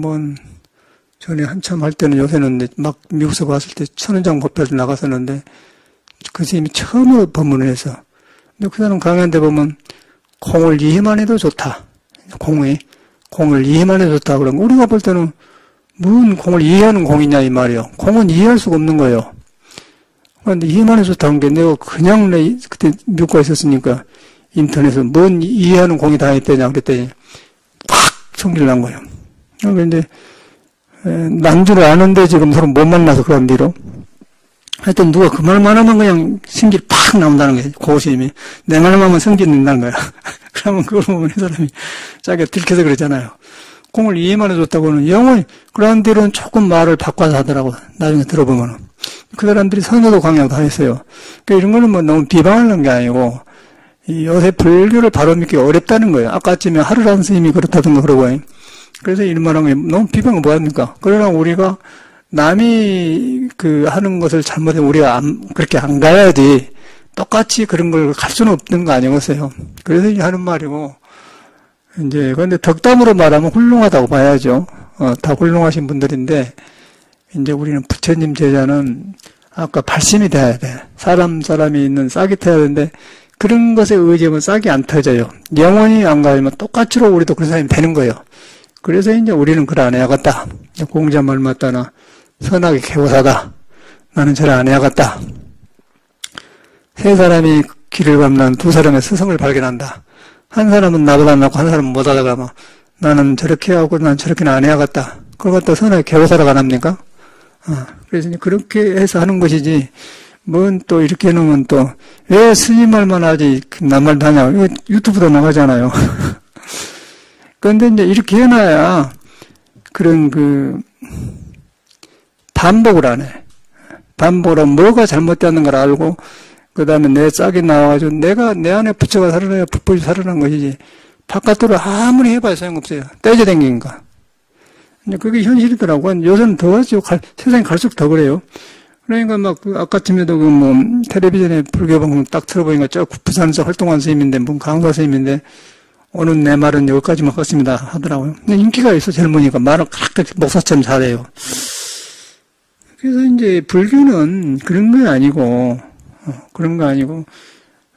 전에 한참 할 때는 요새는 막 미국서 봤을 때 천원장 법회도 나갔었는데 그 선생님이 처음으로 법문을 해서, 근데 그 사람 강의한데 보면 공을 이해만 해도 좋다. 공을 이해만 해도 좋다. 그러면 우리가 볼 때는 무슨 공을 이해하는 공이냐 이 말이에요. 공은 이해할 수가 없는 거예요. 그런데 이해만 해도 좋다는 게 내가 그냥 그때 미국가 있었으니까 인터넷에서 뭔 이해하는 공이 다 있대냐 그랬더니 팍 성질 난 거예요. 그런데 난 줄 아는데 지금 서로 못 만나서 그런 뒤로 하여튼 누가 그 말만 하면 그냥 성질 팍 나온다는 거예요. 고심이. 내 말만 하면 성질 낸다는 거야. 그러면 그걸 보면 이 사람이 자기가 들켜서 그러잖아요. 공을 이해만 해줬다고는 영원히 그런 뒤로는 조금 말을 바꿔서 하더라고. 나중에 들어보면은. 그 사람들이 선호도 강요도 다 했어요. 그러니까 이런 거는 뭐 너무 비방하는 게 아니고 요새 불교를 바로 믿기 어렵다는 거예요. 아까쯤에 하루란 스님이 그렇다던가 그러고. 그래서 이런 말하는 게 너무 비방은 뭐합니까? 그러나 우리가 남이 하는 것을 잘못해 우리가 그렇게 안 가야지 똑같이 그런 걸 갈 수는 없는 거 아니겠어요? 그래서 이제 하는 말이고, 이제, 근데 덕담으로 말하면 훌륭하다고 봐야죠. 다 훌륭하신 분들인데, 이제 우리는 부처님 제자는 아까 발심이 돼야 돼. 사람이 있는 싹이 터야 되는데, 그런 것에 의지하면 싹이 안 터져요. 영원히 안 가면 똑같이로 우리도 그런 사람이 되는 거예요. 그래서 이제 우리는 그래 안 해야겠다. 공자 말 맞다나, 선하게 개고사다. 나는 저래 안 해야겠다. 세 사람이 길을 밟는 두 사람의 스승을 발견한다. 한 사람은 나보다 낫고 한 사람은 못하다가 막 나는 저렇게 하고 난 저렇게는 안 해야겠다. 그걸 갖다 선하게 개고사라고 안 합니까? 그래서 이제 그렇게 해서 하는 것이지, 뭔 또 이렇게 해놓으면 또, 왜 스님 말만 하지, 남 말도 하냐. 이거 유튜브도 나가잖아요. 그런데 이제 이렇게 해놔야 그런 반복을 안 해. 반복을 하면 뭐가 잘못되는 걸 알고, 그 다음에 내 짝이 나와가지고 내가 내 안에 부처가 살아나야 불법이 살아난 것이지, 바깥으로 아무리 해봐야 소용없어요. 떼져댕기니까. 이제 그게 현실이더라고요. 요새는 더 하죠. 세상이 갈수록 더 그래요. 그러니까 막, 아까쯤에도 텔레비전에 불교방송 딱 틀어보니까 부산에서 활동한 스님인데, 강사 스님인데, 오늘 내 말은 여기까지만 하겠습니다. 하더라고요. 근데 인기가 있어, 젊으니까. 말을 그렇게 목사처럼 잘해요. 그래서 이제 불교는 그런 거 아니고,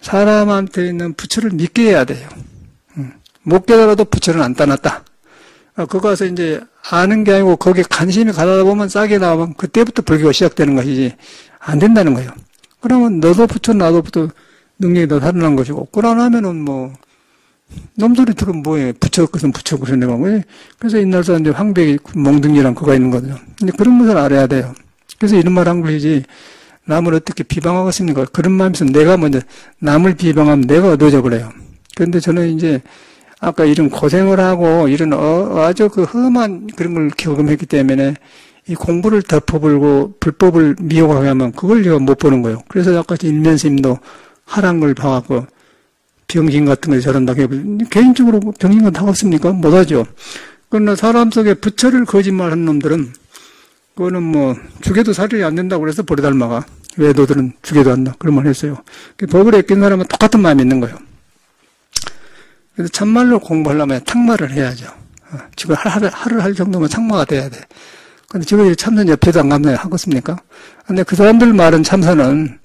사람한테 있는 부처를 믿게 해야 돼요. 못 깨달아도 부처는 안 떠났다. 그거 가서 이제 아는 게 아니고 거기에 관심이 가다 보면 싹이 나오면 그때부터 불교가 시작되는 것이지 안 된다는 거예요. 그러면 너도 부처 나도 부처 능력이 더 살아난 것이고, 그러나면은 놈소리 들으면 뭐예요. 부처 것은 부처 그러는 거고. 그래서 옛날 사람들 황백이 몽둥이랑 그거 있는 거거든요. 근데 그런 것을 알아야 돼요. 그래서 이런 말 한 것이지, 남을 어떻게 비방하겠습니까? 그런 마음이 있으면 내가 먼저 남을 비방하면 내가 얻어져 그래요. 그런데 저는 이제 아까 이런 고생을 하고 이런 아주 험한 그런 걸 경험했기 때문에 이 공부를 덮어불고 불법을 미혹하게 하면 그걸 제가 못 보는 거예요. 그래서 아까 일면스님도 하란 걸 봐갖고 병신 같은 거 저런다고 해보죠. 개인적으로 병신 같은 거 하겠습니까? 못하죠. 그러나 사람 속에 부처를 거짓말하는 놈들은 그거는 죽여도 살이 안 된다고 그래서 보리달마가 외도들은 죽여도 한다 그런 말 했어요. 법을 애낀 사람은 똑같은 마음이 있는 거예요. 그래서 참말로 공부하려면 탕마를 해야죠. 지금 하루 할 정도면 탕마가 돼야 돼. 근데 지금 참선 옆에도 안 가면 하겠습니까? 근데 그 사람들 말은 참선은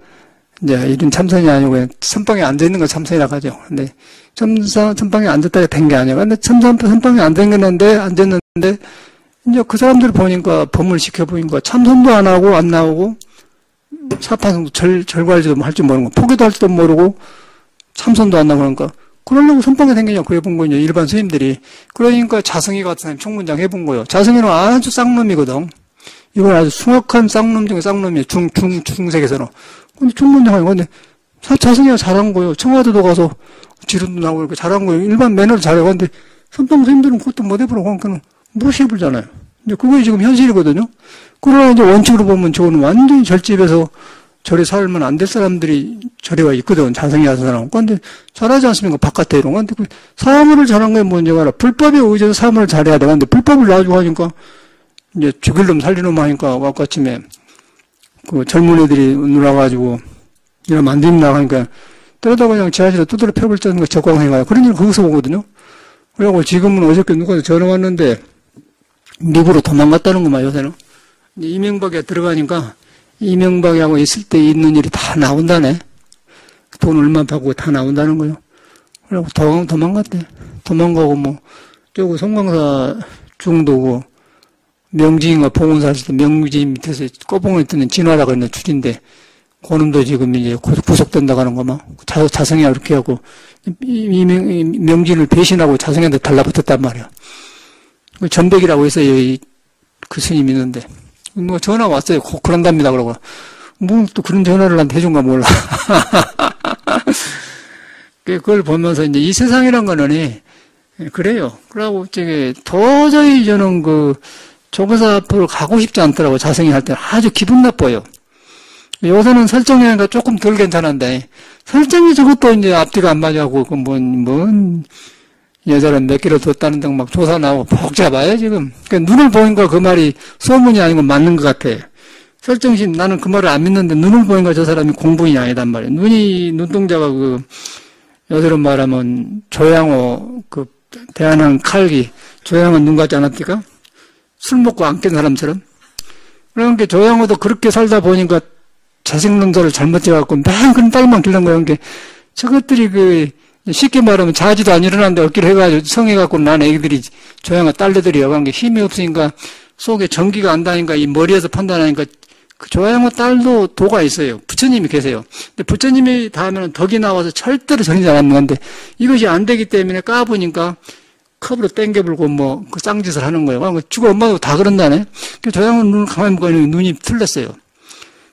이제 이런 참선이 아니고 선방에 앉아있는 거 참선이라고 하죠. 근데 선방에 앉았다가 된 게 아니야. 근데 선방에 앉았는데 이제 그 사람들 보니까 법문을 시켜보니까 참선도 안 하고 안 나오고 사판성도 절과할지도 할 줄 모르고 포기도 할 줄도 모르고 참선도 안 나오고 그러니까 그러려고 선방에 생기냐고 해본 거예요. 일반 스님들이. 그러니까 자성이 같은 사람이 총문장 해본 거예요. 자성이는 아주 쌍놈이거든. 이건 아주 숭악한 쌍놈 중에 쌍놈이에요. 중색에서는. 근데 총문장 하고 근데 자성이가 잘한 거예요. 청와대도 가서 지름도 나오고 이렇게 잘한 거예요. 일반 매너도 잘해요. 근데 선방 스님들은 그것도 못 해보라고 하니까 무시해보잖아요. 이제 그게 지금 현실이거든요. 그러나 이제 원칙으로 보면 저는 완전히 절집에서 저리 살면 안 될 사람들이 저리 와 있거든. 자성이 하는 사람. 그런데 잘하지 않습니까? 바깥에 이런 거. 근데 사물을 잘한 게 뭔지가 알아. 불법에 의지해서 사물을 잘해야 돼. 근데 불법을 놔주고 하니까 이제 죽일 놈 살릴 놈 하니까 아까쯤에 젊은 애들이 놀아가지고 이러면 안 됩니다 하니까 때려다 그냥 지하실에 두드려 펴볼 짜는 거 적광생가요. 그런 일 거기서 오거든요. 그래갖고 지금은 어저께 누가 전화 왔는데 미국으로 도망갔다는 거만 요새는. 이명박에 들어가니까 이명박하고 있을 때 있는 일이 다 나온다네. 돈 얼마 받고 다 나온다는 거요. 그래갖고 도망갔대. 도망가고 저거 송광사 중도고 명지인가 봉원사 했을 때 명지 밑에서 꼬봉을 뜨는 진화라고 있는 줄인데 그놈도 지금 이제 구속된다고 하는 거 막, 자성이야, 이렇게 하고, 명진을 배신하고 자성이한테 달라붙었단 말이야. 전백이라고 했어요, 그 스님이 있는데. 뭐 전화 왔어요. 그런답니다, 그러고. 뭐 또 그런 전화를 나한테 해준가 몰라. 그걸 보면서 이제 이 세상이란 거는, 그래요. 그러고, 도저히 저는 조교사 앞으로 가고 싶지 않더라고, 자성이 할 때. 아주 기분 나빠요. 요새는 설정이니까 조금 덜 괜찮은데, 설정이 저것도 이제 앞뒤가 안 맞아고, 여자를 몇 개를 뒀다는 등 막 조사 나오고 복잡해요, 지금. 눈을 보니까 그 말이 소문이 아니고 맞는 것 같아. 설정신, 나는 그 말을 안 믿는데 눈을 보니까 저 사람이 공부인이 아니단 말이에요. 눈동자가 여드름 말하면 조양호, 대한항 칼기, 조양호 눈 같지 않았니까? 술 먹고 안 깬 사람처럼. 그러니까 조양호도 그렇게 살다 보니까 자식농사를 잘못 지어갖고 맨 그런 딸만 길른 거예요. 그러니까 저것들이 쉽게 말하면 자지도 안 일어나는데 얻기를 해가지고 성해갖고 난 애기들이 조양호 딸내들이 여간 게 힘이 없으니까 속에 전기가 안 다니까 이 머리에서 판단하니까 그 조양호 딸도 도가 있어요. 부처님이 계세요. 근데 부처님이 닿으면 덕이 나와서 절대로 전이지 않는 건데 이것이 안 되기 때문에 까보니까 컵으로 땡겨불고 그 쌍짓을 하는 거예요. 죽어 엄마도 다 그런다네. 그 조양호 눈을 가만히 보니까 눈이 틀렸어요.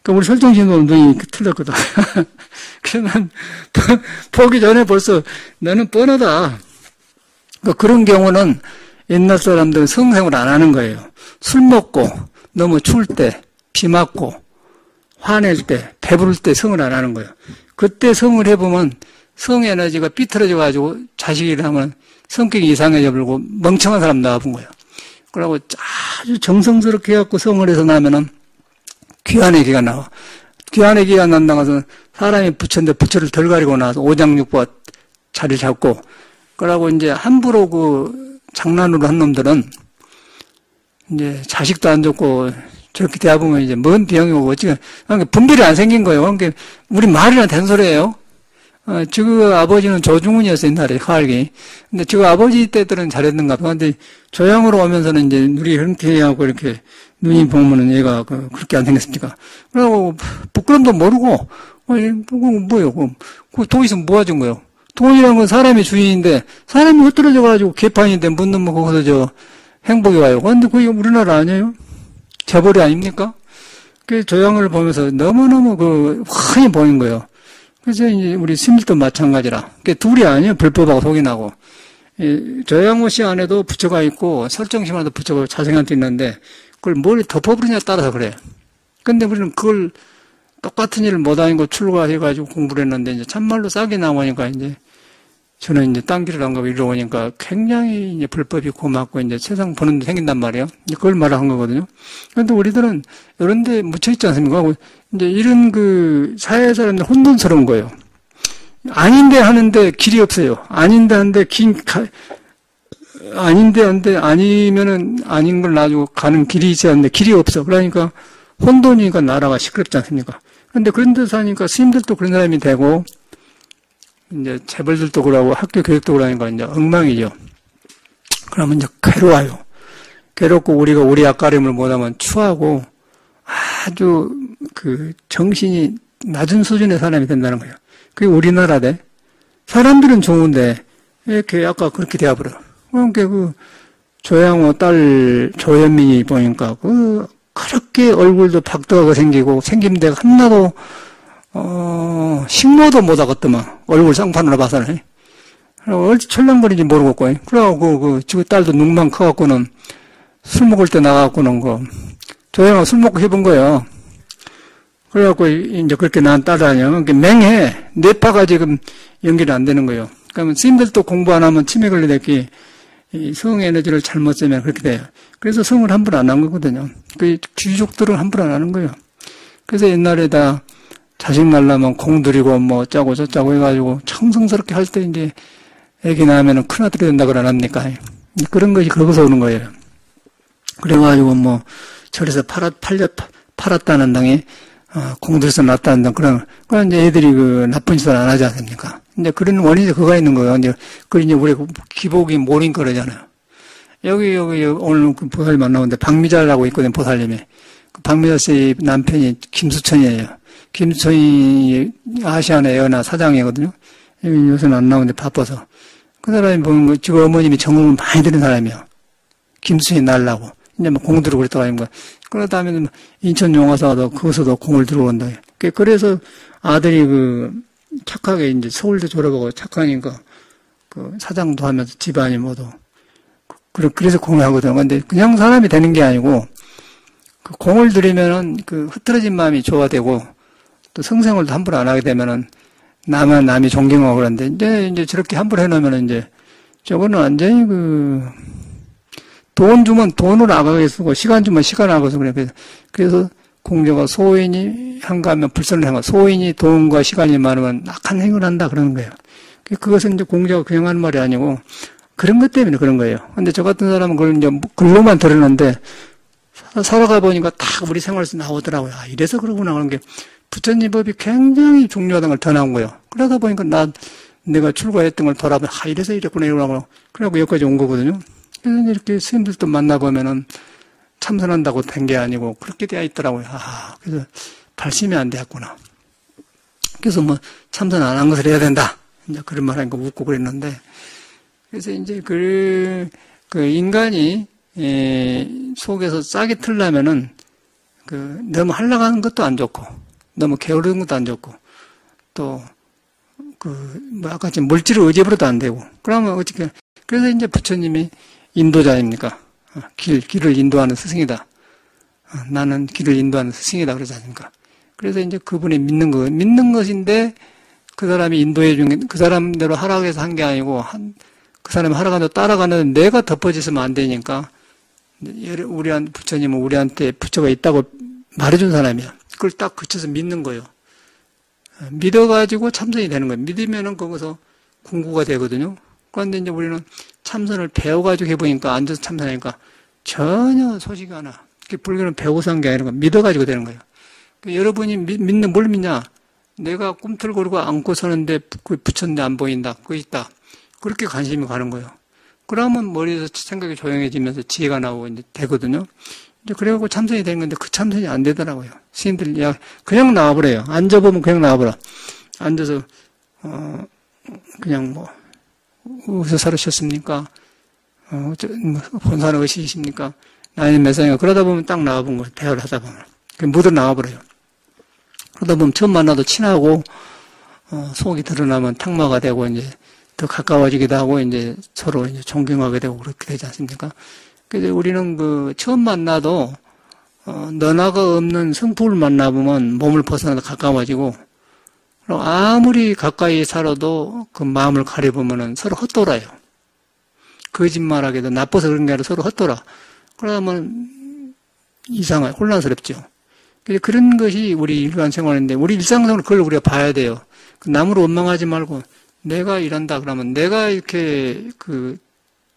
그러니까 우리 설정신도 눈이 틀렸거든. 그래서 난 보기 전에 벌써 나는 뻔하다. 그러니까 그런 경우는 옛날 사람들은 성생을 안 하는 거예요. 술 먹고 너무 추울 때, 비 맞고 화낼 때, 배부를 때 성을 안 하는 거예요. 그때 성을 해보면 성 에너지가 삐뚤어져가지고 자식이라 하면 성격이 이상해져 버리고 멍청한 사람 나와본 거예요. 그러고 아주 정성스럽게 해갖고 성을 해서 나면은 귀환의 기가 나와. 귀환의 기가 난다고 사람이 부처인데 부처를 덜 가리고 나서 오장육부가 자리를 잡고, 그러고 이제 함부로 장난으로 한 놈들은 이제 자식도 안 좋고 저렇게 대해보면 이제 뭔 병이 오고 지금 분별이 안 생긴 거예요. 그러니까 우리 말이나 된 소리예요. 저 아버지는 조중훈이었어요, 옛날에, 화알기. 근데 저 아버지 때들은 잘했는가 봐. 근데 조양으로 오면서는 이제 눈이 형태하고 이렇게 눈이 보면은 얘가 그렇게 안 생겼습니까? 그러고 부끄럼도 모르고, 뭐예요? 돈 있으면 모아준 거예요. 돈이란 건 사람이 주인인데, 사람이 흩어져가지고 개판인데 묻는 거기서 행복이 와요. 근데 그게 우리나라 아니에요? 재벌이 아닙니까? 그 조양을 보면서 너무너무 환히 보인 거예요. 그래서 이제 우리 스님들도 마찬가지라. 그게 둘이 아니에요. 불법하고 속이 나고. 조양호 씨 안에도 부처가 있고 설정심 안에도 부처가 자생한테 있는데 그걸 뭘 덮어버리냐에 따라서 그래요. 근데 우리는 그걸 똑같은 일을 못하고 출가해가지고 공부를 했는데 이제 참말로 싹이 나오니까 이제 저는 이제 딴 길을 안 가고 이러니까 굉장히 이제 불법이 고맙고 이제 세상 보는 데 생긴단 말이에요. 그걸 말한 거거든요. 그런데 우리들은 이런 데 묻혀있지 않습니까? 이제 이런 사회 사람들 혼돈스러운 거예요. 아닌데 하는데 길이 없어요. 아닌데 하는데 아닌데 하는데 아니면은 아닌 걸 놔주고 가는 길이 있어야 하는데 길이 없어. 그러니까 혼돈이니까 나라가 시끄럽지 않습니까? 그런데 그런 데서 하니까 스님들도 그런 사람이 되고 이제 재벌들도 그러고 학교 교육도 그러니까 이제 엉망이죠. 그러면 이제 괴로워요. 괴롭고 우리가 우리 앞가림을 못하면 추하고 아주 정신이 낮은 수준의 사람이 된다는 거예요. 그게 우리나라대. 사람들은 좋은데 이렇게 아까 그렇게 되어버려. 그러니까 조양호 딸 조현민이 보니까 그렇게 얼굴도 박도하게 생기고 생긴 데가 하나도 식모도 못하겠더만. 얼굴 쌍판으로 봐서는. 얼지 철랑거리지 모르겠고. 그래갖고, 저 딸도 눈만 커갖고는 술 먹을 때 나가갖고는 조양호 술 먹고 해본 거예요. 그래갖고, 이제 그렇게 난 따라다녀. 그러니까 맹해. 뇌파가 지금 연결이 안 되는 거예요. 그러면 스님들도 공부 안 하면 치매 걸리랬기, 성 에너지를 잘못 쓰면 그렇게 돼요. 그래서 성을 함부로 안 한 거거든요. 귀족들은 함부로 안 하는 거예요. 그래서 옛날에 다 자식 낳으려면 공들이고 짜고 저짜고 해가지고 청성스럽게 할 때 이제 애기 낳으면 큰아들이 된다 그러랍니까? 그런 것이 거기서 오는 거예요. 그래가지고 절에서 팔았다는 등에 공들여서 낳았다는 등 그런 이제 애들이 나쁜 짓을 안 하지 않습니까? 이제 그런 원인이 그거가 있는 거예요. 이제 우리 기복이 몰인 거라잖아요. 여기 오늘 보살님 만나는데 박미자라고 있거든요, 보살님이. 박미자 씨 남편이 김수천이에요. 김수희 아시아나 에어나 사장이거든요. 요새는 안 나오는데 바빠서. 그 사람이 보면 지금 어머님이 정금을 많이 들인 사람이에요. 김수희 날라고. 이제 뭐 공 들고 그랬다고 하는 거야. 그러다 하면 인천 용화사도 거기서도 공을 들고 온다. 그래서 아들이 착하게 이제 서울대 졸업하고 착하니까 사장도 하면서 집안이 모두. 그래서 공을 하거든요. 근데 그냥 사람이 되는 게 아니고 공을 들이면은 흐트러진 마음이 좋아되고 또 성생활도 함부로 안 하게 되면은 남이 존경하고 그러는데 이제 저렇게 함부로 해놓으면 이제 저거는 완전히 돈 주면 돈을 아까게 쓰고 시간 주면 시간 아까게 쓰고 그래. 그래서 공자가 소인이 한가하면 불선을 행하. 소인이 돈과 시간이 많으면 악한 행위를 한다 그러는 거예요. 그것은 이제 공자가 그냥 하는 말이 아니고 그런 것 때문에 그런 거예요. 근데 저 같은 사람은 그걸 이제 글로만 들었는데 살아가 보니까 딱 우리 생활에서 나오더라고요. 이래서 그러구나 하는 게 부처님 법이 굉장히 중요하다는 걸 더 나온 거예요. 그러다 보니까 내가 출가했던 걸 돌아보면 이래서 이랬구나 이러고 그래갖고 여기까지 온 거거든요. 그래서 이렇게 스님들도 만나보면은 참선한다고 된 게 아니고 그렇게 되어 있더라고요. 그래서 발심이 안 되었구나. 그래서 참선 안 한 것을 해야 된다. 이제 그런 말 하니까 웃고 그랬는데 그래서 이제 인간이 속에서 싹이 틀려면은 너무 한락하는 것도 안 좋고 너무 게으른 것도 안 좋고 또 아까 지금 물질을 의지해버려도 안 되고 그러면 어떻게 그래서 이제 부처님이 인도자입니까? 길을 인도하는 스승이다. 나는 길을 인도하는 스승이다 그러지 않습니까? 그래서 이제 그분이 믿는 것인데 그 사람이 인도해 준 게 그 사람대로 하라고 해서 한 게 아니고 그 사람이 하라고 하는 대로 따라가는 내가 덮어지으면 안 되니까 부처님은 우리한테 부처가 있다고 말해준 사람이야. 그걸 딱 그쳐서 믿는 거예요. 믿어가지고 참선이 되는 거예요. 믿으면은 거기서 공부가 되거든요. 그런데 이제 우리는 참선을 배워가지고 해보니까 앉아서 참선하니까 전혀 소식이 안 나. 불교는 배워서 한 게 아니라 믿어가지고 되는 거예요. 여러분이 뭘 믿냐? 내가 꿈틀거리고 안고 서는데 부처인데 안 보인다. 그거 있다. 그렇게 관심이 가는 거예요. 그러면 머리에서 생각이 조용해지면서 지혜가 나오고 이제 되거든요. 이제 그래갖고 참선이 되는 건데 그 참선이 안 되더라고요. 스님들이 그냥 나와버려요. 앉아보면 그냥 나와버려. 앉아서, 그냥 어디서 살으셨습니까? 본사는 어디이십니까? 나이는 몇 살인가? 그러다 보면 딱 나와본 거예요. 대화를 하다 보면. 묻어 나와버려요. 그러다 보면 처음 만나도 친하고, 속이 드러나면 탁마가 되고, 이제 더 가까워지기도 하고, 이제 서로 이제 존경하게 되고 그렇게 되지 않습니까? 그래서 우리는 처음 만나도, 너나가 없는 성품을 만나보면 몸을 벗어나도 가까워지고, 아무리 가까이 살아도 그 마음을 가려보면은 서로 헛돌아요. 거짓말하게도 나빠서 그런 게 아니라 서로 헛돌아. 그러면 이상하게 혼란스럽죠. 그런 것이 우리 일반 생활인데, 우리 일상생활은 그걸 우리가 봐야 돼요. 남으로 원망하지 말고, 내가 이런다 그러면, 내가 이렇게,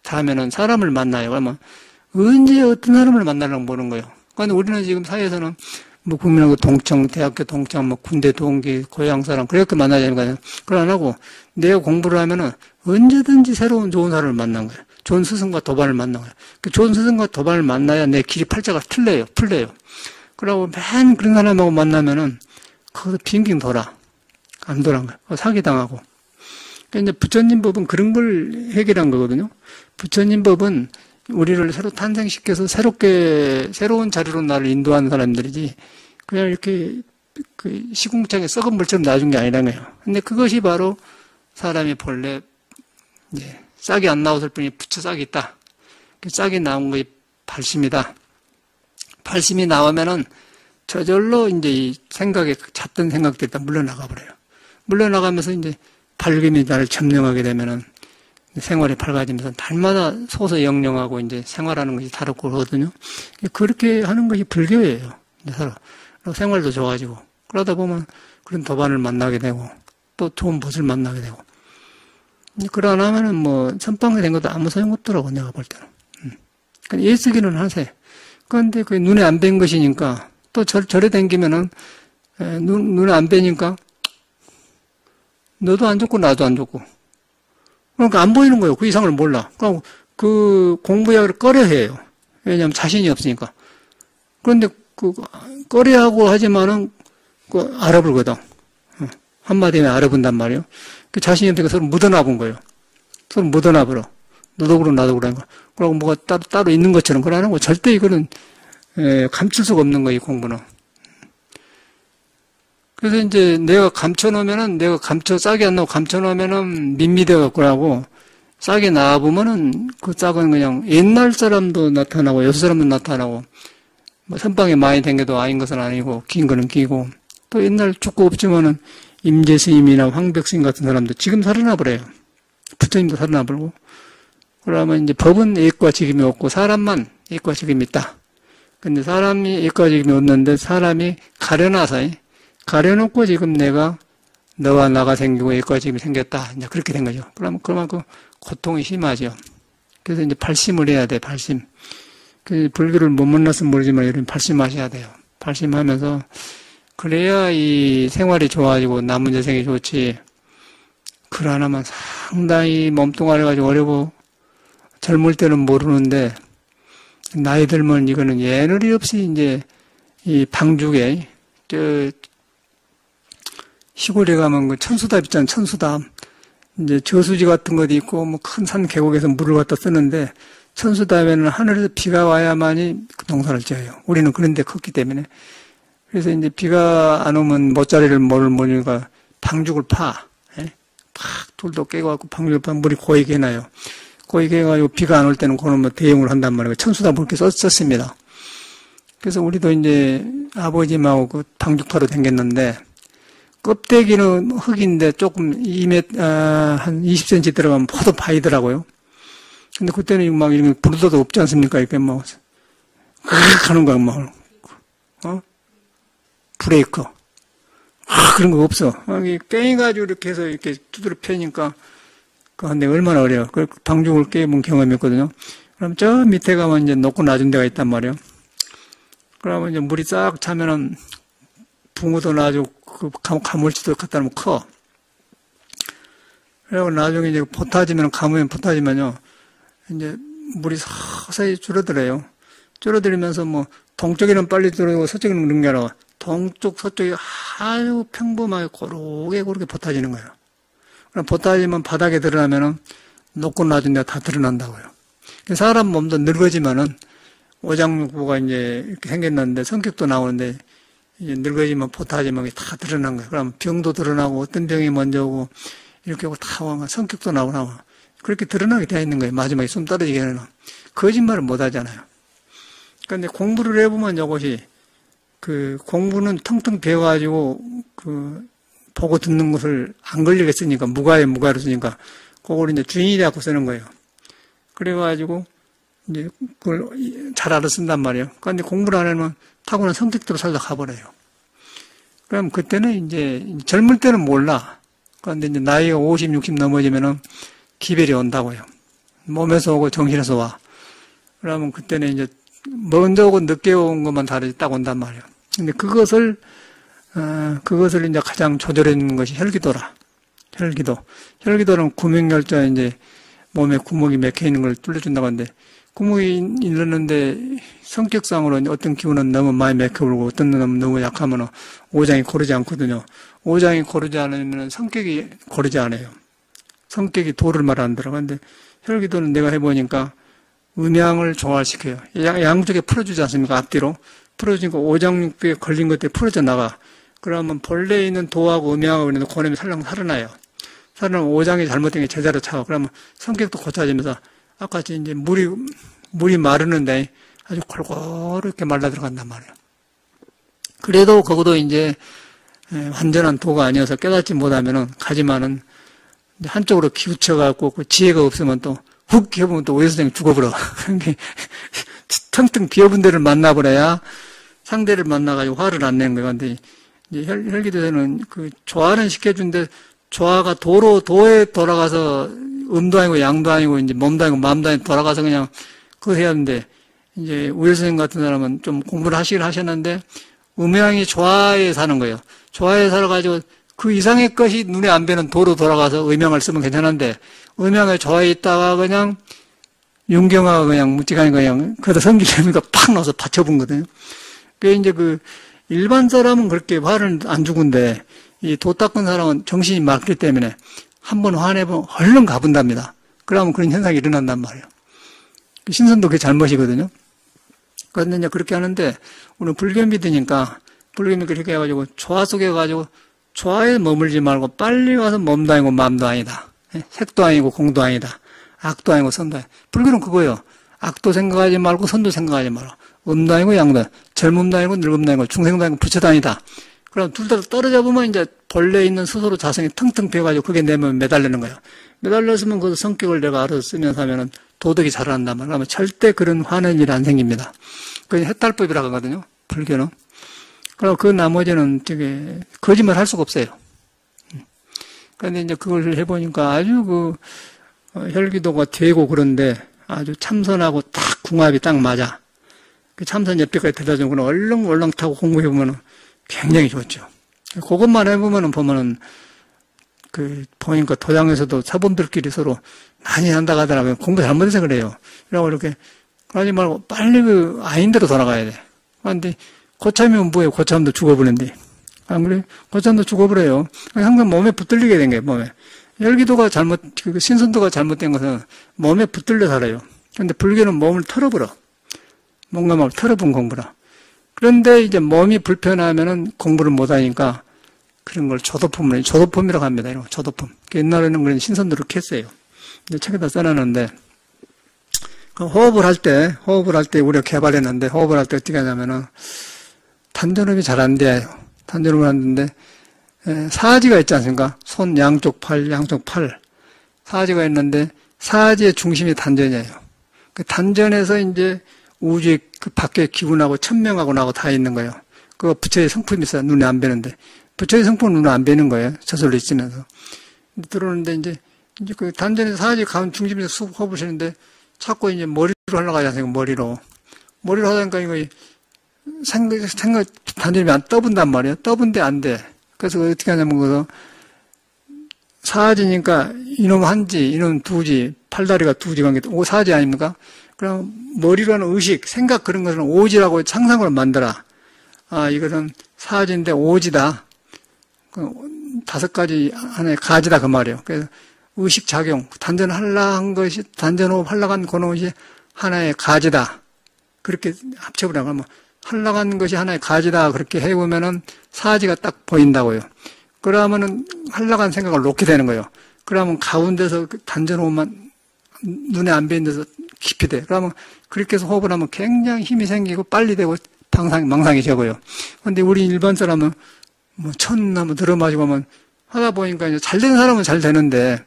다음에는 사람을 만나요. 그러면, 언제 어떤 사람을 만나려고 보는 거예요. 그런데 우리는 지금 사회에서는, 국민하고 동창, 대학교 동창, 군대 동기, 고향 사람, 그렇게 만나야 되는 거예요. 그걸 안 하고, 내가 공부를 하면은, 언제든지 새로운 좋은 사람을 만난 거예요. 좋은 스승과 도반을 만난 거예요. 좋은 스승과 도반을 만나야 내 길이 팔자가 풀려요. 그러고 맨 그런 사람하고 만나면은 거기서 빙빙 돌아. 안 돌아간 거야. 사기당하고. 그러니까 이제 부처님 법은 그런 걸 해결한 거거든요. 부처님 법은 우리를 새로 탄생시켜서 새로운 자리로 나를 인도하는 사람들이지, 그냥 이렇게 시궁창에 썩은 물처럼 놔준 게 아니라는 거예요. 근데 그것이 바로 사람이 본래, 싹이 안 나왔을 뿐이 부처 싹이 있다. 싹이 나온 것이 발심이다. 발심이 나오면은 저절로 이제 이 생각에 잤던 생각들이 다 물러나가 버려요. 물러나가면서 이제 밝음이 나를 점령하게 되면은 생활이 밝아지면서 날마다 소서 영령하고 이제 생활하는 것이 다르고 그러거든요. 그렇게 하는 것이 불교예요. 서로. 생활도 좋아지고. 그러다 보면 그런 도반을 만나게 되고 또 좋은 벗을 만나게 되고. 그러나 하면은 선방이 된 것도 아무 소용없더라고, 내가 볼 때는. 그러니까 예쓰기는 하세요. 그런데 그 눈에 안 뵌 것이니까 또 절에 댕기면은 눈에 안 뵈니까 너도 안 좋고 나도 안 좋고 그러니까 안 보이는 거예요. 그 이상을 몰라. 그러니까 그 공부약을 꺼려해요. 왜냐하면 자신이 없으니까. 그런데 꺼려하고 하지만은 그 알아보거든. 한마디면 알아본단 말이에요. 그 자신한테 서로 묻어놔 본 거예요. 서로 묻어놔 버려. 너도 그러고 나도 그러는 거. 그러고 뭐가 따로 있는 것처럼 그러는 거. 절대 이거는, 감출 수가 없는 거예요, 이 공부는. 그래서 이제 내가 감춰놓으면은, 싸게 안 나오고 감춰놓으면은 밋밋해갖고 하고, 싸게 나와보면은 그 짝은 그냥 옛날 사람도 나타나고, 여수 사람도 나타나고, 뭐 선방에 많이 댕겨도 아닌 것은 아니고, 긴 거는 끼고, 또 옛날 축구 없지만은 임재스님이나 황백스님 같은 사람도 지금 살아나 버려요. 부처님도 살아나 버리고. 그러면 이제 법은 예과 책임이 없고, 사람만 예과 책임이 있다. 근데 사람이 예과 책임이 없는데, 사람이 가려놓고 지금 내가 너와 나가 생기고 예과 책임이 생겼다. 이제 그렇게 된 거죠. 그러면 그만큼 고통이 심하죠. 그래서 이제 발심을 해야 돼, 발심. 그 불교를 못 만났으면 모르지만 여러분 발심하셔야 돼요. 발심하면서 그래야 이 생활이 좋아지고 남은 여생이 좋지. 글 하나만 상당히 몸뚱아리 가지고 어려고 젊을 때는 모르는데 나이 들면 이거는 예늘이 없이 이제 이 방죽에 시골에 가면 그 천수답 있잖아요. 천수답. 이제 저수지 같은 것도 있고 뭐 큰 산 계곡에서 물을 갖다 쓰는데 천수답에는 하늘에서 비가 와야만이 그 농사를 지어요. 우리는 그런 데 컸기 때문에. 그래서 이제 비가 안 오면 못자리를 모르니까 방죽을 팍 돌도 깨고 방죽을 파 물이 고이게 해놔요. 고이게 해가지고 비가 안 올 때는 그거는 뭐 대용을 한단 말이에요. 천수답을 그렇게 썼습니다. 그래서 우리도 이제 아버님하고 그 방죽 타러 댕겼는데 껍데기는 흙인데 조금 한 20cm 들어가면 포도 파이더라고요. 근데 그때는 막 이런 브루더도 없지 않습니까? 이렇게 막, 하는 거야, 막. 브레이크. 그런 거 없어. 깨가지고 이렇게 해서 이렇게 두드려 패니까, 근데 얼마나 어려워. 그 방죽을 깨본 경험이 있거든요. 그럼 저 밑에 가면 이제 놓고 놔준 데가 있단 말이에요. 그러면 이제 물이 싹 차면은 붕어도 놔주고, 그 가물치도 갖다 놓으면 커. 그리고 나중에 이제 포타지면, 가무면 포타지면요. 이제 물이 서서히 줄어들어요. 줄어들면서 뭐 동쪽에는 빨리 들어오고 서쪽에는 늦게 나와. 동쪽 서쪽이 아주 평범하게 고르게 포타지는 거예요. 그럼 포타지면 바닥에 드러나면은 놓고 놔준 데가 다 드러난다고요. 사람 몸도 늙어지면은 오장육부가 이제 이렇게 생겼는데 성격도 나오는데 이제 늙어지면 포타지면 다 드러난 거예요. 그럼 병도 드러나고 어떤 병이 먼저 오고 이렇게 하고 다 오면 성격도 나와. 그렇게 드러나게 되어 있는 거예요. 마지막에 숨 떨어지게 하는. 거짓말을 못 하잖아요. 그런데 공부를 해보면 이것이, 공부는 텅텅 비어가지고, 보고 듣는 것을 안 걸리겠으니까, 무가로 쓰니까, 그걸 이제 주인이 갖고 쓰는 거예요. 그래가지고, 이제 그걸 잘 알아쓴단 말이에요. 그런데 공부를 안 하면 타고난 성격대로 살다 가버려요. 그럼 그때는 이제, 젊을 때는 몰라. 그런데 이제 나이가 50, 60 넘어지면은, 기별이 온다고요. 몸에서 오고 정신에서 와. 그러면 그때는 이제 먼저 오고 늦게 온 것만 다르지 딱 온단 말이에요. 근데 그것을 이제 가장 조절해주는 것이 혈기도라. 혈기도는 구명열자 이제 몸에 구멍이 맥혀 있는 걸 뚫려준다고 하는데 구멍이 있는데 성격상으로 어떤 기운은 너무 많이 맥혀버리고 어떤 놈은 너무 약하면 오장이 고르지 않거든요. 오장이 고르지 않으면 성격이 고르지 않아요. 성격이 도를 말한다고 하는데 혈기도는 내가 해보니까 음양을 조화시켜요. 양쪽에 풀어주지 않습니까? 앞뒤로. 풀어주니까 오장육부에 걸린 것들이 풀어져 나가. 그러면 본래에 있는 도하고 음양하고 있는 고놈이 살아나요. 살아나면 오장이 잘못된 게 제자로 차고 그러면 성격도 고쳐지면서 아까 이제 물이 마르는데 아주 골고루 이렇게 말라 들어간단 말이에요. 그래도 그것도 이제 완전한 도가 아니어서 깨닫지 못하면은 가지만은 한쪽으로 기우쳐갖고 그 지혜가 없으면 또 훅 해보면 또 오해선생님 죽어버려. 텅텅 비어본 데를 만나버려야 상대를 만나가지고 화를 안 내는 거예요. 근데 이제 혈기도에는 그 조화는 시켜준데 조화가 도에 돌아가서 음도 아니고 양도 아니고 이제 몸도 아니고 마음도 아니고 돌아가서 그냥 그거 해야 하는데 이제 우혜선생님 같은 사람은 좀 공부를 하시긴 하셨는데 음양이 조화에 사는 거예요. 조화에 살아가지고 그 이상의 것이 눈에 안 뵈는 도로 돌아가서 음양을 쓰면 괜찮은데 음양에 조화에 있다가 그냥 윤경화가 그냥 묵직하니 그냥 그러다 성질내니까 팍 넣어서 받쳐본 거거든요. 그게 이제 일반 사람은 그렇게 화를 안 주근데 이 도 닦은 사람은 정신이 맑기 때문에 한번 화내보면 얼른 가본답니다. 그러면 그런 현상이 일어난단 말이에요. 신선도 그게 잘못이거든요. 그런데 이제 그렇게 하는데 우리는 불교 믿으니까 불교 그렇게 해가지고 조화 속에 가지고 조화에 머물지 말고 빨리 와서 몸도 아니고 마음도 아니다. 색도 아니고 공도 아니다. 악도 아니고 선도 아니다. 불교는 그거예요. 악도 생각하지 말고 선도 생각하지 마라. 음도 아니고 양도 아니고 젊음도 아니고 늙음도 아니고 중생도 아니고 부처도 아니다. 그럼 둘 다 떨어져 보면 이제 본래 있는 스스로 자성이 텅텅 비어가지고 그게 내 몸에 매달리는 거예요. 매달렸으면 그 성격을 내가 알아서 쓰면서 하면은 도덕이 자라난단 말이에요. 그러면 절대 그런 화내는 일이 안 생깁니다. 그게 해탈법이라고 하거든요. 불교는. 그리고 그 나머지는 되게 거짓말 할 수가 없어요. 그런데 이제 그걸 해보니까 아주 혈기도가 되고 그런데 아주 참선하고 딱 궁합이 딱 맞아. 그 참선 옆에까지 데려다 주면 얼렁얼렁 타고 공부해보면은 굉장히 좋죠. 그것만 해보면은 보니까 도장에서도 사범들끼리 서로 많이 한다고 하더라고요. 공부 잘못해서 그래요. 그러고 이렇게 그러지 말고 빨리 아닌 대로 돌아가야 돼. 그런데 고참이면 뭐예요? 고참도 죽어버린대. 안 그래? 고참도 죽어버려요. 항상 몸에 붙들리게 된 거예요, 몸에. 열기도가 신선도가 잘못된 것은 몸에 붙들려 살아요. 근데 불교는 몸을 털어버려. 뭔가 막 털어본 공부라. 그런데 이제 몸이 불편하면은 공부를 못하니까 그런 걸 조도품이라고 합니다. 이런 조도품. 옛날에는 그런 신선도를 했어요. 이제 책에다 써놨는데, 호흡을 할 때 우리가 개발했는데, 호흡을 할 때 어떻게 하냐면은, 단전호흡이 잘 안 돼요. 단전호흡을 하는데, 사지가 있지 않습니까? 손 양쪽 팔. 사지가 있는데, 사지의 중심이 단전이에요. 그 단전에서 이제 우주의 그 밖에 기운하고 천명하고 나하고 다 있는 거예요. 그거 부처의 성품이 있어요. 눈에 안 뵈는데. 부처의 성품은 눈에 안 뵈는 거예요. 저절로 있으면서. 들어오는데 이제 그 단전에서 사지 가운 중심에서 쑥 호흡을 쉬는데 자꾸 이제 머리로 하려고 하지 않습니까? 머리로 하다니까 이거 생각 단전이 안 떠본단 말이에요. 떠본데 안 돼. 그래서 어떻게 하냐면 그거 사지니까 이놈 한지, 이놈 두지, 팔다리가 두지 관계, 사지 아닙니까? 그럼 머리로 하는 의식, 생각 그런 것은 오지라고 상상을 만들어. 아, 이것은 사지인데 오지다. 5가지 하나의 가지다 그 말이에요. 그래서 의식 작용, 단전호흡 하려고 한 그것이 하나의 가지다. 그렇게 합쳐보라고 하면 하려고 한 것이 하나의 가지다. 그렇게 해보면은 사지가 딱 보인다고요. 그러면은 하려고 한 생각을 놓게 되는 거예요. 그러면 가운데서 단전호흡만 눈에 안 뵈는 데서 깊이 돼. 그러면 그렇게 해서 호흡을 하면 굉장히 힘이 생기고 빨리 되고 망상이 적어요. 근데 우리 일반 사람은 천 한번 들어마시고 하면 하다 보니까 이제 잘 되는 사람은 잘 되는데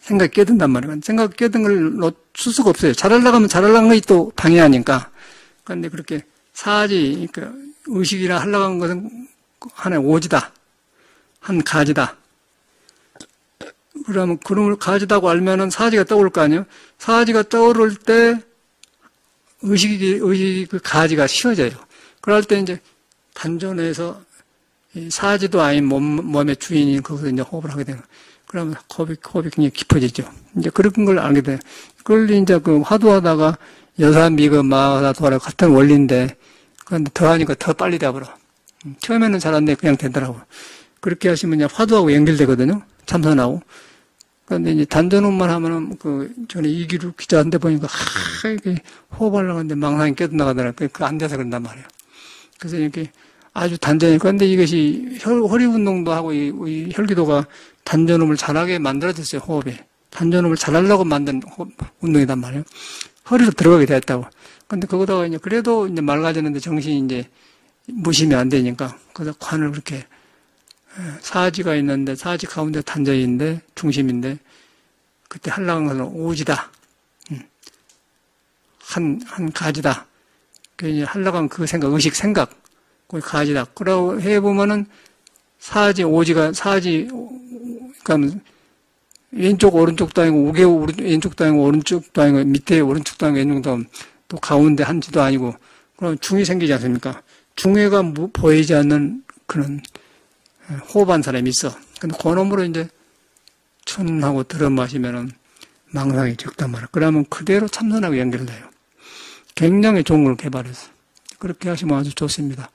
생각이 깨든단 말이에요. 생각이 깨든 걸 놓칠 수가 없어요. 잘하려고 하면 잘하려는 것이 또 방해하니까. 그런데 그렇게 사지, 그러니까 의식이나 하려고 하는 것은 하나의 오지다. 한 가지다. 그러면 그놈을 가지다고 알면은 사지가 떠오를 거 아니에요? 사지가 떠오를 때 그 가지가 쉬워져요. 그럴 때 이제 단전에서 사지도 아닌 몸의 주인인 거기서 이제 호흡을 하게 되는. 그러면 호흡이 굉장히 깊어지죠. 이제 그런 걸 알게 돼요. 그걸 이제 화두하다가 여사, 미금, 마하다, 도하라 같은 원리인데, 그런데 더 하니까 더 빨리 돼버려. 처음에는 잘 안 돼. 그냥 되더라고. 그렇게 하시면 이제 화두하고 연결되거든요. 참선하고. 그런데 이제 단전호흡만 하면은 전에 이기루 기자한테 보니까, 이게 호흡하려고 하는데 망상이 깨어나가더라고요. 그거 안 돼서 그런단 말이에요. 그래서 이렇게 아주 단전이, 그런데 이것이 허리 운동도 하고 이 혈기도가 단전호흡을 잘하게 만들어졌어요, 호흡에. 단전호흡을 잘하려고 만든 운동이단 말이에요. 허리로 들어가게 됐다고. 근데 그거다가 이제 그래도 이제 맑아지는데 정신이 이제 무심이 안 되니까, 그래서 관을 그렇게 사지가 있는데 사지 가운데 단전인데 중심인데 그때 하려는 것은 오지다. 한 가지다. 그 이제 하려고 한 그 생각, 의식 생각, 그 가지다. 그러고 해보면은 사지, 오지가 그러니까 왼쪽, 오른쪽도 아니고, 우개우 왼쪽도 아니고, 오른쪽도 아니고, 밑에 오른쪽도 아니고, 왼쪽도 아니고, 또 가운데 한지도 아니고, 그럼 중이 생기지 않습니까? 중회가 보이지 않는 그런 호흡한 사람이 있어. 근데 그놈으로 이제 천하고 들어 마시면은 망상이 적단 말이야. 그러면 그대로 참선하고 연결돼요. 굉장히 좋은 걸 개발했어. 그렇게 하시면 아주 좋습니다.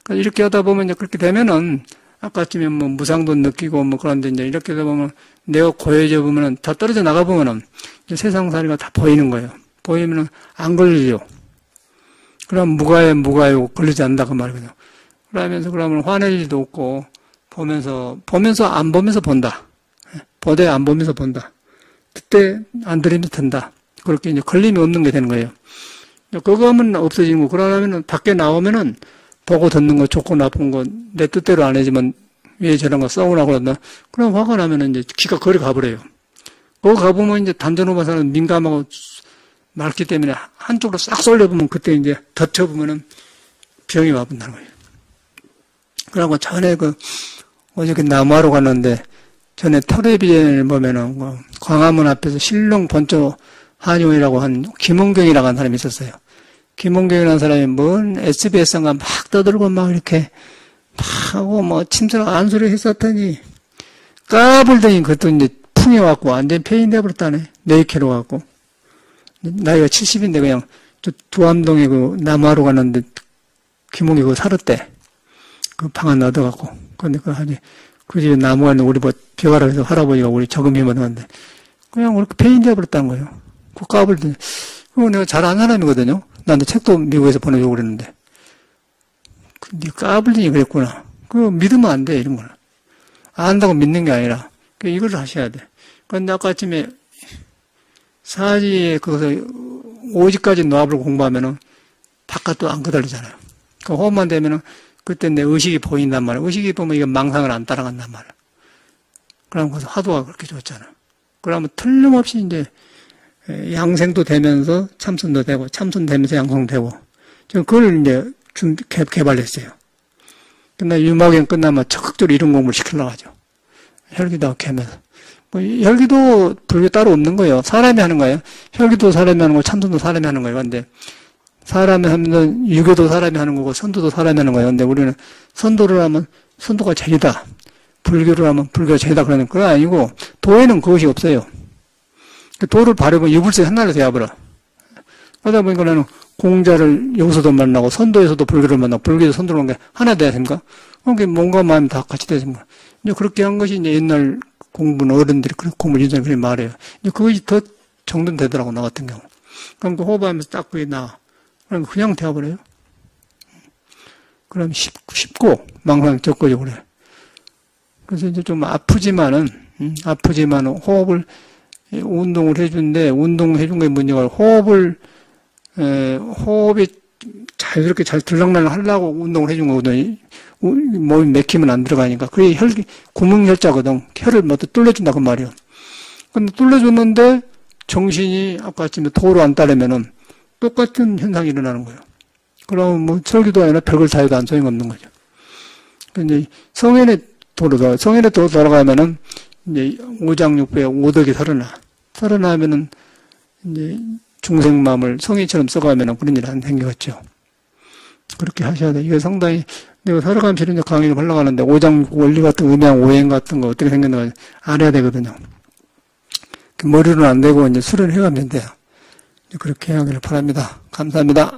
그러니까 이렇게 하다 보면 이제 그렇게 되면은 아까쯤에 뭐 무상도 느끼고 뭐 그런데 이제 이렇게 하다 보면 내가 고요해져 보면은 다 떨어져 나가 보면은 이제 세상살이가 다 보이는 거예요. 보이면은 안 걸리죠. 그럼 무가요 걸리지 않는다 그 말이거든요. 그러면서 그러면 화낼 일도 없고 보면서 안 보면서 본다. 보되 안 보면서 본다. 그때 안 들이면 된다. 그렇게 이제 걸림이 없는 게 되는 거예요. 그거 하면 없어지는 거. 그러면은 밖에 나오면은 보고 듣는 거 좋고 나쁜 거 내 뜻대로 안 해지만 왜 저런 거 싸우나 그런다. 그럼 화가 나면은 이제 기가 거리 가버려요. 거기 가보면 이제 단전오바 사람 민감하고 맑기 때문에 한쪽으로 싹 쏠려보면 그때 이제 덮쳐보면은 병이 와본다는 거예요. 그러고 전에 어저께 나무하러 갔는데 전에 텔레비전을 보면은 광화문 앞에서 신릉 본초 한의원이라고 한 김원경이라고 하는 사람이 있었어요. 김원경이라는 사람이 뭔 SBS인가 막 떠들고 막 이렇게 막 하고 뭐 침대로 안수를 했었더니 까불더니 그것도 이제 풍해갖고 완전 폐인돼버렸다네. 네이키로 갖고. 나이가 70인데 그냥 두암동에 나무하러 갔는데 김원기 그거 살았대. 그 방 하나 얻어갖고. 근데 그 집에 나무가 있는 우리 벼가라 해서 할아버지가 우리 저금이만 하는데 그냥 그렇게 폐인돼버렸다는 거예요. 그 까불더니. 그거 내가 잘 아는 사람이거든요. 나한테 책도 미국에서 보내주고 그랬는데. 근데 까불더니 그랬구나. 그거 믿으면 안 돼, 이런 거는. 안다고 믿는 게 아니라. 이걸 하셔야 돼. 그런데 아까 아침에 사지에 거기서 5지까지 노합을 공부하면은 바깥도 안 거달리잖아요. 그 호흡만 되면은 그때 내 의식이 보인단 말이야. 의식이 보면 이게 망상을 안 따라간단 말이야. 그럼 거기서 화두가 그렇게 좋잖아. 그러면 틀림없이 이제 양생도 되면서 참선도 되고, 참선 되면서 양성도 되고, 저는 그걸 이제 개발했어요. 근데 유마경 끝나면 적극적으로 이런 공부를 시키려고 하죠. 혈기도 하면서. 혈기도 불교 따로 없는 거예요. 사람이 하는 거예요. 혈기도 사람이 하는 거고, 참선도 사람이 하는 거예요. 근데 사람이 하면 유교도 사람이 하는 거고, 선도도 사람이 하는 거예요. 근데 우리는 선도를 하면 선도가 제일이다. 불교를 하면 불교가 제일이다. 그러는 건 아니고, 도에는 그것이 없어요. 도를 바르면 유불세 하나를 되어버려. 그러다 보니까 나는 공자를 여기서도 만나고, 선도에서도 불교를 만나고, 불교에서 선도를 만나고, 하나 돼야 됩니까? 그게 몸과 마음이 다 같이 돼야 됩니까? 이제 그렇게 한 것이 이제 옛날 공부는 어른들이 그렇게 공부를 인정을 그렇게 말해요. 이제 그것이 더 정돈되더라고, 나 같은 경우. 그럼 그 호흡하면서 딱 그게 나와. 그럼 그냥 되어버려요. 그럼 쉽고, 망상 적고죠, 그래. 그래서 이제 좀 아프지만은 호흡을, 운동을 해주는데, 운동해준 게 문제가 호흡이 자유롭게 잘 들락날락 하려고 운동을 해준 거거든. 몸이 맥히면 안 들어가니까. 그게 구멍혈자거든. 혈을 모두 뚫려준다, 그 말이요. 근데 뚫려줬는데, 정신이 아까 아침에 도로 안 따르면은 똑같은 현상이 일어나는 거예요. 그러면 뭐 설교도 아니라 별걸 다 해도 안 소용없는 거죠. 근데 성현의 도로 돌아가면은 이제 오장육부에 오덕이 살아나면은 이제 중생 마음을 성의처럼 써가면은 그런 일 안 생기겠죠. 그렇게 하셔야 돼. 이게 상당히 내가 살아가면서 이런 강의를 하려고 하는데 오장육부 원리 같은 음양 오행 같은 거 어떻게 생겼는가 알아야 되거든요. 머리로는 안 되고 이제 수련을 해가면 돼요. 그렇게 하기를 바랍니다. 감사합니다.